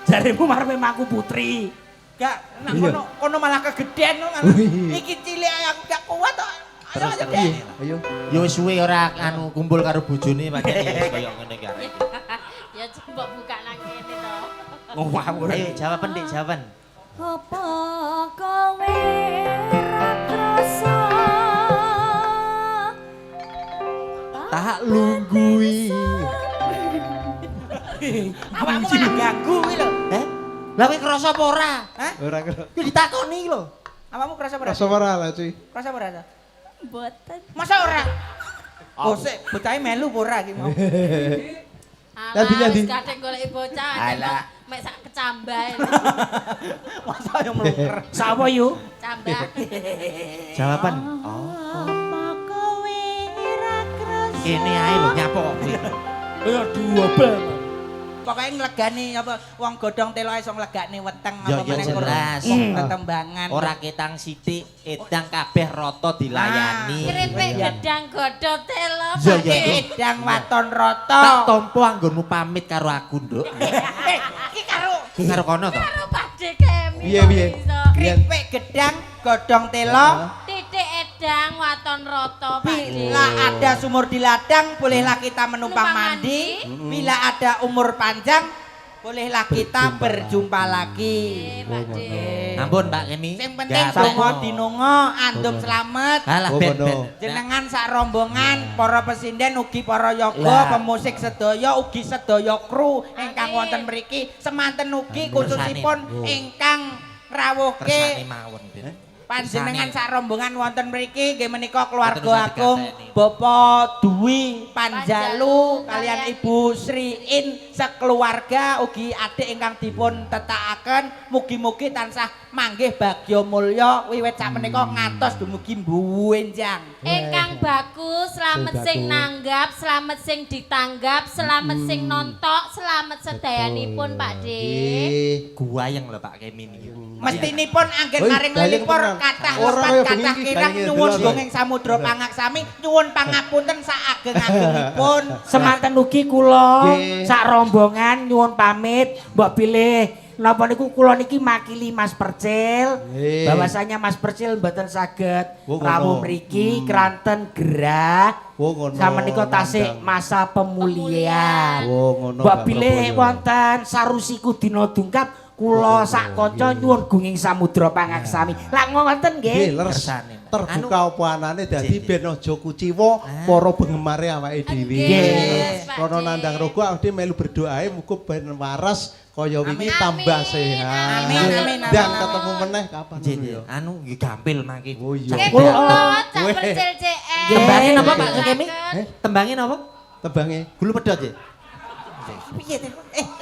Jaremu marepe maku putri. Gak, nak Iya. kono malah kegedean no, Wih. iki cilik aku gak kuat kok. Terus Ayo, terus. Ayo. Yo wis suwe ora anu kumpul karo bojone pancen kaya ngene iki arek. Ya coba buka nang kene to. Ngawur. Ayo jawaban Dik, jawaban. Apa kowe ra krasa? Tak lunggui. Awakmu malah ganggu kuwi lho. Lah kowe krasa apa ora? Hah? Ora kena. Yo ditakoni lho. Awakmu kerasa ora? Rasa ora lah cuy. Kerasa ora? Ta? Mboten. Masa ora? Oh, sik, bocahe melu apa ora iki mau? Nyandi, nyandi. Wis kadek goleki bocah. Alah. Mek sak kecambah. Masa yang meluker. Sapa yu? Cambah. Jawaban. Apa kowe ra krasa? Kene ae lho nyapa kok kuwi. Ya double. Pokoknya nglegani apa wong godhong telo iso nglegani weteng Ya, apa ya, meneh jelas. tetembangan. Ora ketang sithik, edang kabeh rata dilayani. Keripik gedang godho telo. Ya, ya, Pak. ya. Edang waton Tak rata. tampa anggonmu pamit karo aku, Nduk. Iki karo Ki karo kono to. Karo Pakde Kemi. Piye, piye? kripik gedang godhong telo. Titik edang waton roto Pakde. Bila ada sumur di ladang, bolehlah kita menumpang Numpang mandi. mandi. Bila ada umur panjang, bolehlah kita berjumpa lagi. Pakde. Ampun, Pak Kemi. Sing penting Jatah. donga dinonga, andum slamet. Alah Oh, ben bono. ben. Jenengan sak rombongan, para pesinden ugi para yoga, Lah. pemusik sedaya ugi sedaya kru ingkang wonten mriki, semanten ugi khususipun ingkang Kersane rawuhke mawon, Ben. panjenengan Kersane. sak rombongan wonten mriki nggih menika Mboten keluarga usah agung dikateni. Bapak Dwi Panjalu Panjalu, kalian kalian Ibu Sriin sekeluarga ugi adik ingkang dipun tetakaken mugi-mugi tansah manggih bagya mulya wiwit sak menika ngantos dumugi mbuwenjang. Ingkang bagus, selamat sing nanggap, selamat sing ditanggap, selamat sing nontok, selamat sedayanipun Pakde. Guayeng lho Pak Kemi niki. Mestinipun anggen Oi, maring gayeng lelipur tenan. kathah Ora lepat kaya kathah bengi iki, kirang gayenge nyuwun delok. gongeng samudra pangaksami nyuwun pangapunten sak ageng-agengipun. Semanten ugi kula Nggih. sak rombongan nyuwun pamit, mbok pilih napa niku kula niki makili Mas Percil. Nggih. Bahwasanya Mas Percil mboten saged Oh, ngono. rawuh mriki kranten gerah. Oh, ngono. Sama tasik Nandang. masa pemulihan. Oh, ngono, Mbok Mbak pilih Prabowo. wonten sarusiku dina dungkap kula sak kanca nyuwun gunging samudra pangaksami. Lah ngoten Nggih, nggih. leres. Kersane. Terbuka apa anane dadi Nggih. ben aja kuciwa para pengemare awake dhewe. Nggih, Pak Kono De. nandang rogo awake dhewe melu berdoae muga ben waras kaya wingi Amin. tambah Amin. sehat. Amin, amin, amin, Dan amin. ketemu meneh kapan Nggih, ngono nggih. ya. Anu nggih gampil mangke. Oh iya. Nggih, Kula- Bapak, cak Weh. percil JR. Tembangin apa Pak Silakan. Kemi? Tembangin apa? Tebange. Gulu pedhot ya? Piye teh?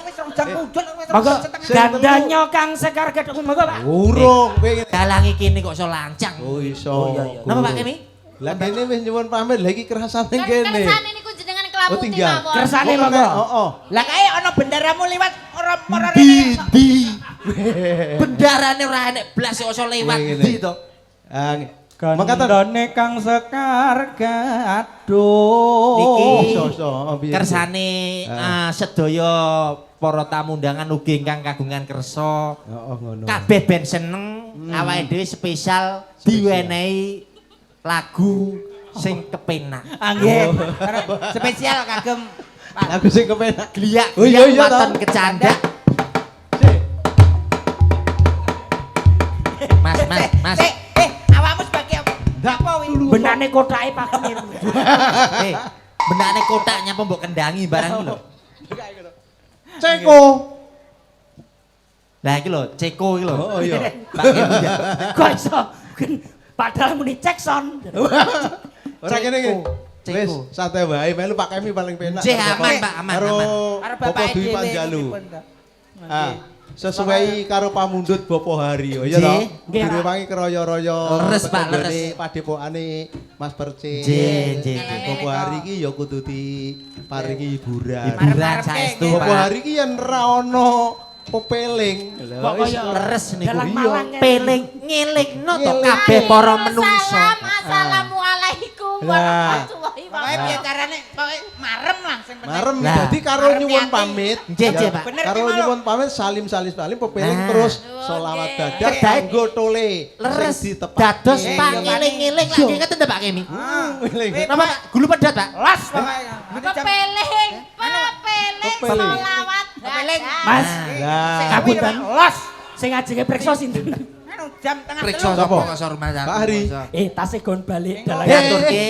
Wis rong jam mudhun wis Monggo setengah. dandanyo Kang Sekar gedhek monggo Pak. Urung kowe ngene. Dalangi kene kok iso lancang. Oh iso. Oh, iya, iya. Napa Pak Kemi? Lah kene wis nyuwun pamit, lha iki kerasane kene. Kersane niku jenengan Oh, kelamuti tinggal. mawon. Kersane Oh, monggo. Heeh. Lah kae ana bendaramu liwat ora Di rene. di. Bendarane ora enek blas kok iso lewat Ngene. ndi to? Ah, Kandhane kang sekar gaduh. Niki Piye? kersane sedaya para tamu undangan ugi ingkang kagungan kersa. Heeh ngono. Kabeh ben seneng awake dhewe spesial diwenehi lagu sing kepenak. Nggih. Spesial kagem Lagu sing kepenak. Gliak Oh, iya, iya, waton toh. kecandak. Mas. awakmu sebagai apa wi? Benane kotake Pak Kemir. Benane kotaknya apa mbok kendangi barang iki lho. Ceko. Lah iki lho, Ceko iki lho. Oh iya. Pak Kemi. Kok iso? Padahal muni Jackson. Ora kene iki. Ceko. Wis santai wae, melu Pak Kemi paling penak. Cek aman, Pak, aman, Karo aman. Arep Bapak bapake Dwi dhewe Panjalu. pripun ta? Ah, sesuai karo pamundhut Bapak Hari. Oh iya Nggih. toh. Nggih, Pak. Direwangi keroyo-royo. Leres, Pak, tetanggane, leres. Padepokane Mas Percis. Nggih. Bapak Hari ki ya kudu diparingi hiburan. Hiburan saestu, Bapak Pak. Hari ki yen ra ono pepeling. Kok kaya Leres niku. dalan Iya. Malang ngene. Peling ngelingno to Ngeling. kabeh para menungso. Assalamualaikum Lah. warahmatullahi Pokoke wabarakatuh. piye carane pokoke marem langsung penting. Marem Lah. dadi karo Marem nyuwun yati. pamit. Nggih, Ya, nggih, Pak. Bener Karo ki, Mal. nyuwun pamit salim pepeling Ah. terus selawat dadak Kedai. kanggo tole Leres sing ditepake. dados Iya, pangeling-eling Iya. lagi ngeten ta Pak Kemi. Eling. Napa Pak? Gulu pedat, Pak. Las pokoke. Pepeling, pepeling, Pepeling. sholawat Pepeling. dadah. Mas, Nah. kapunten. Los sing ajenge priksa sinten? Anu jam tengah Periksa telu. sapa kok rumah sakit. Pak Hari. Tasih gon balik dalan. Diaturke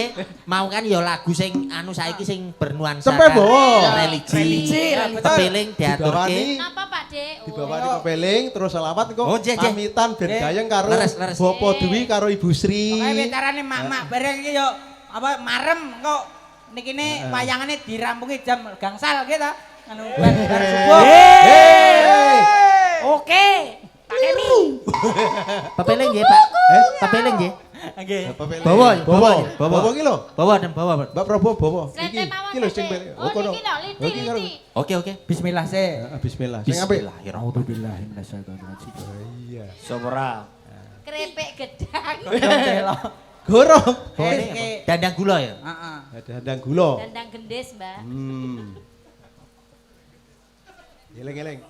mau kan ya lagu sing anu saiki sing bernuansa Sampai bawa. religi. Betul. Kepeling diaturke. Dibawani Napa Pak Dek? dibawani pepeling terus selawat engko Oh, nggih, nggih. pamitan ben Nggih. gayeng karo Leres, leres. Bapak Dwi karo Ibu Sri. Pokoke piye carane mak-mak bareng iki yo apa marem kok nikine wayangane dirampungi jam gangsal gitu ta. Anu bar subuh. Oke. Pak Kemi. Pepeling nggih, Pak. Pepeling nggih. Nggih. Pepeling. Bawa, bawa. bawa. Bawa ki lho. Bawa dan bawa. Mbak Prabowo bawa. Slete mawon, Iki lho Pak sing Dek. peling. Oh, kono. niki lho, linti, Oh, iki karo- linti. Oke. Bismillah sih. Bismillah. Sing apik. Bismillahirrahmanirrahim. Iya. Sopra. Keripik gedang, Gorong. Dandang gula ya? Heeh. Ada handang gula. dandang gendis, Mbak. Eleng-eleng.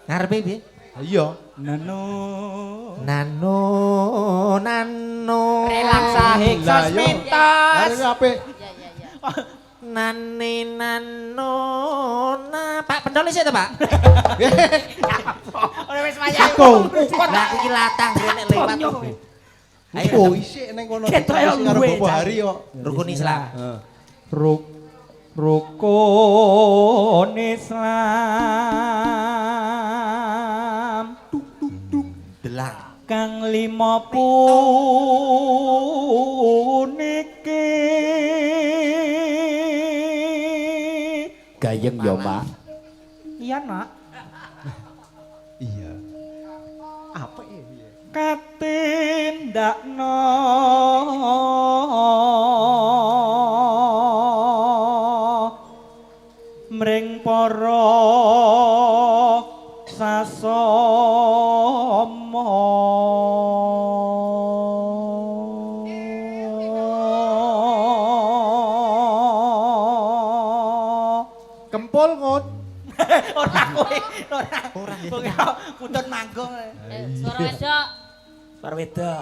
Ngarepe piye? Iya. Nano. Nano. Relaksa heksos Lah, yo. mintos. Arep apik. Ya, ya, ya. Nano. Pak pentol sih to, Pak? Ora wis wayah. Kakung. Lah iki latah nek lewat. Ayo. Oh, isik ning kono. Ketok yo karo luwe, Bapak Cak. Hari kok. Rukun Islam. Heeh. Rukun Islam Delang. kang 5 puniki gayeng yo Pak. Iya, Nak. Iya. Apa ya? Iya. Katindakno mring para sasama Kempul ngut. Ora kowe, ora. Kowe putut manggung. Suara wedok. Parweda.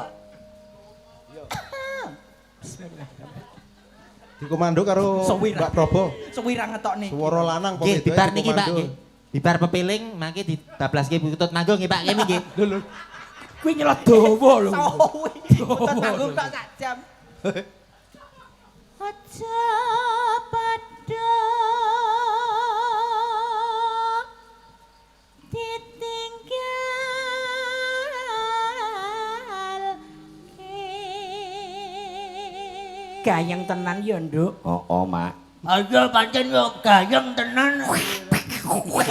Dikomando karo Sewira. Mbak Probo. Suwira ngetokne. Suara lanang Nggih, pemedoke bibar niki, Pak, dikomando. nggih. Bibar pepeling mangke dibablaske putut manggung nggih, Pak Kemi nggih. Lho. Kuwi nyelot dawa lho. Sawi. Putut manggung tak sak jam. Aja pada ditinggal Gayeng tenan ya, Nduk. Oh, Mak. Ayo pancen yo gayeng tenan. Kowe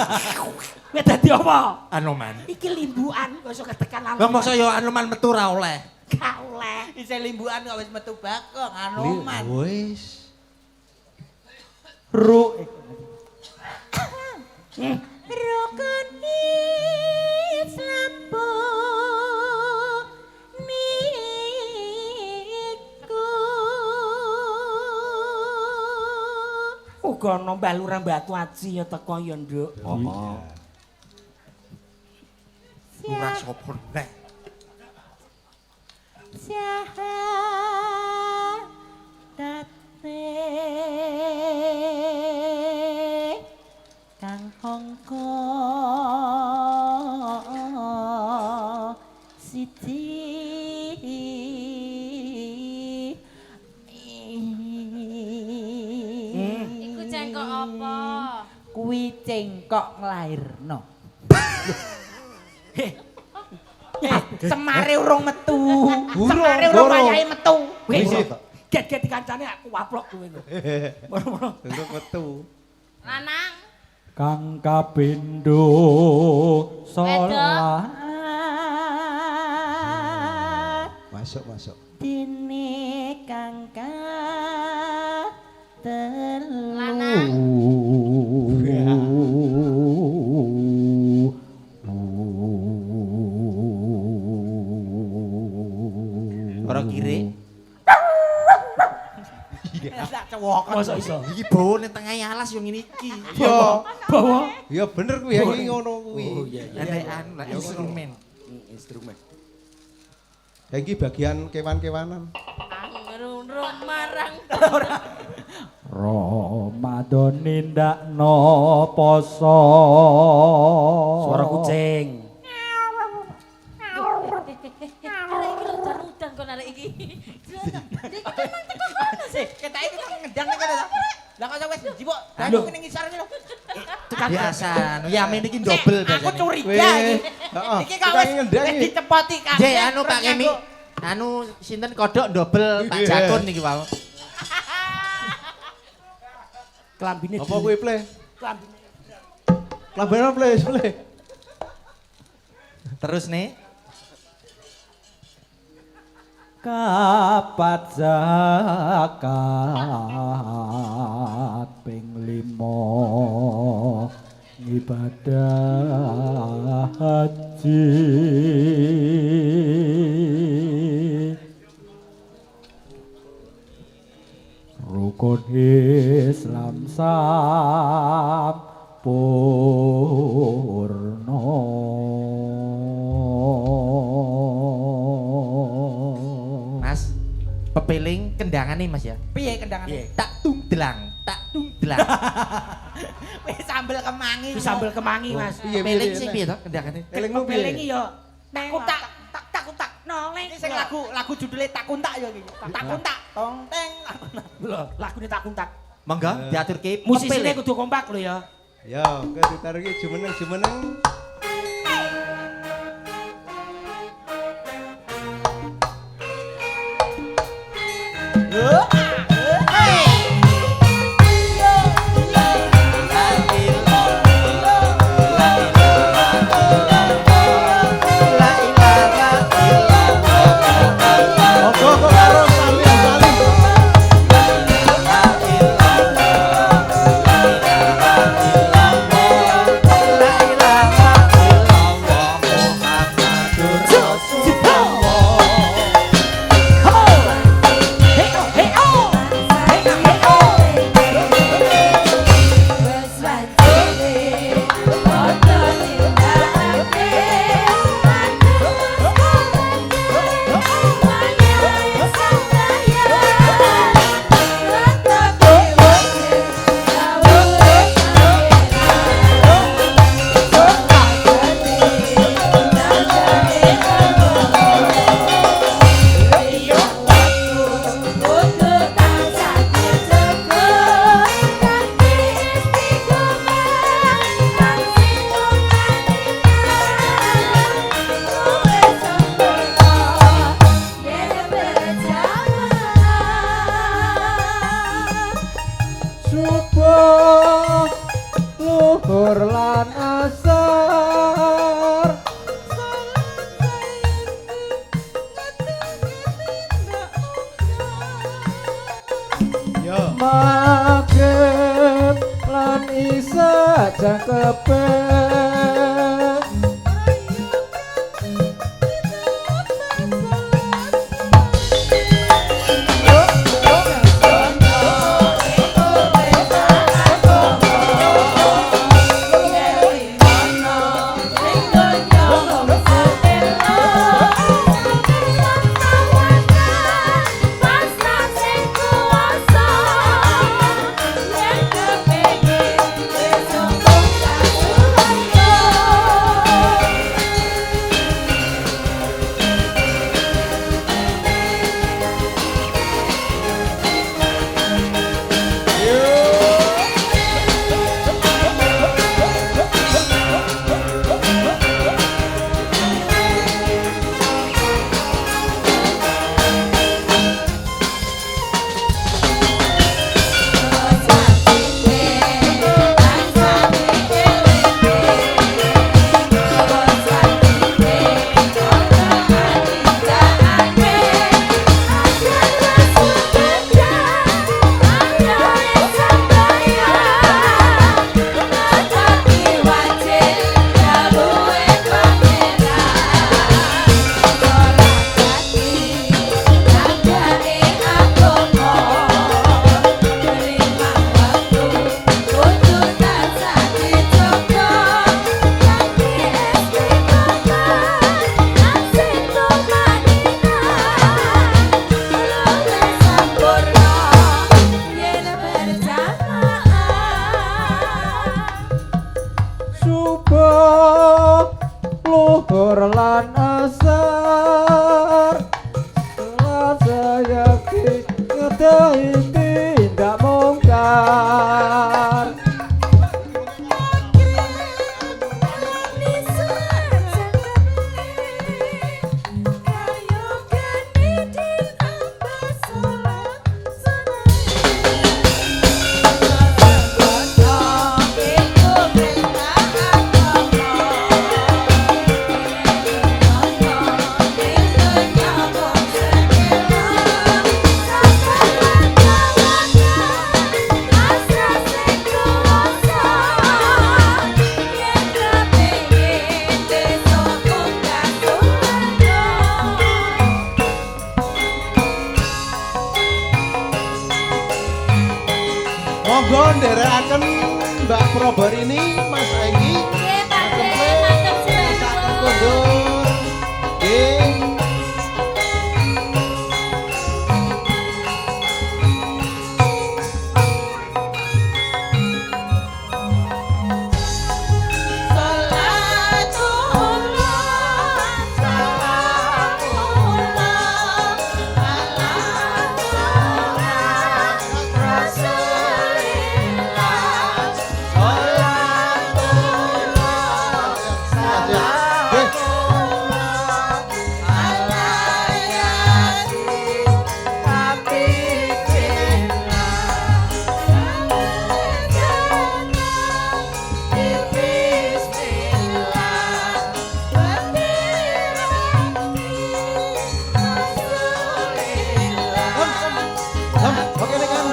dadi apa? Anoman. Iki limbuan kok iso ketekan Lah mosok yo anoman metu ra oleh. Gak oleh. Isih limbukan kok wis metu bakong anoman. Wis. Rukun Islam muga-muga ana Mbah Lurah Batu Aji ya teko ya, Nduk. Lurah sapa neh? Syahadat Kang Hongko Siti Iku cengkok apa? Kuwi cengkok nglairno. Semare urung metu. Urung, Semare urung urung. wayahe metu. Wis. Get-get kancane aku waplok kowe. Untuk metu. Lanang. Kang kapindho salat Masuk. dene kang telu. Lanang. Ora kiri. Tak cewokon. Mosok iso. Iki bawa ning tengah alas yo ngene iki. Yo. Bawa. Ya bener kuwi ya iki ngono kuwi. Nek anu lah instrumen. Ya iki bagian kewan-kewanan. Ngrung-ngrung marang. Ramadan nindakno poso. Suara kucing. Arek iki udan-udan kok arek iki. Ketak iki kan ngedang nek kono. Lah kok wis njibuk. Lah Lho. aku ning ngisor iki lho. Biasa, yamin iki double Aku biasane. curiga iki. Heeh. Iki kok wis ngendang iki. dicepoti kabeh. Jek anu Pak Kemi. Anu sinten kodok double Pak Jakun niki wau. Klambine Apa kuwi ple? klambine. Klambene ple. Terus nih. Kapat zakat ping 5 ibadah haji rukun Islam sampurna. Mas, pepeling kendangan nih Mas ya. Piye kendangane? Tak tungdelang. Wis sambel kemangi. Wis sambel kemangi, Mas. Pepeling sing piye to kendangane? Elingmu Pepeling piye? iki yo Kuntak. tak noleng. Iki sing lagu judule tak kuntak ya iki. Tak kuntak. Tong teng. Lho, lagune tak kuntak. Monggo diaturke Musisine pepeling. kudu kompak lho ya. Ya, oke ditaruh iki jumeneng. Monggo kok karo salim. Subuh luhur lan asar Yo. maghrib lan isa jangkepe lan asar setelah saya ngedahi tindak mungkar. Monggo nderekaken Mbak Probarini, Mas Enggi. Nggih, Pak De, matur suwun. Kondur. Nggih. Oke nih kan.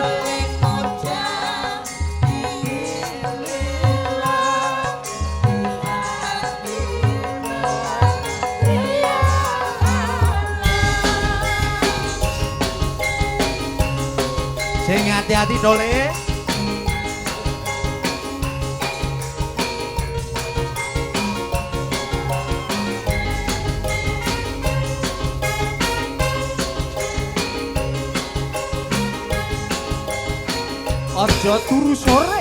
Sing hati-hati dole. Aja turu sore.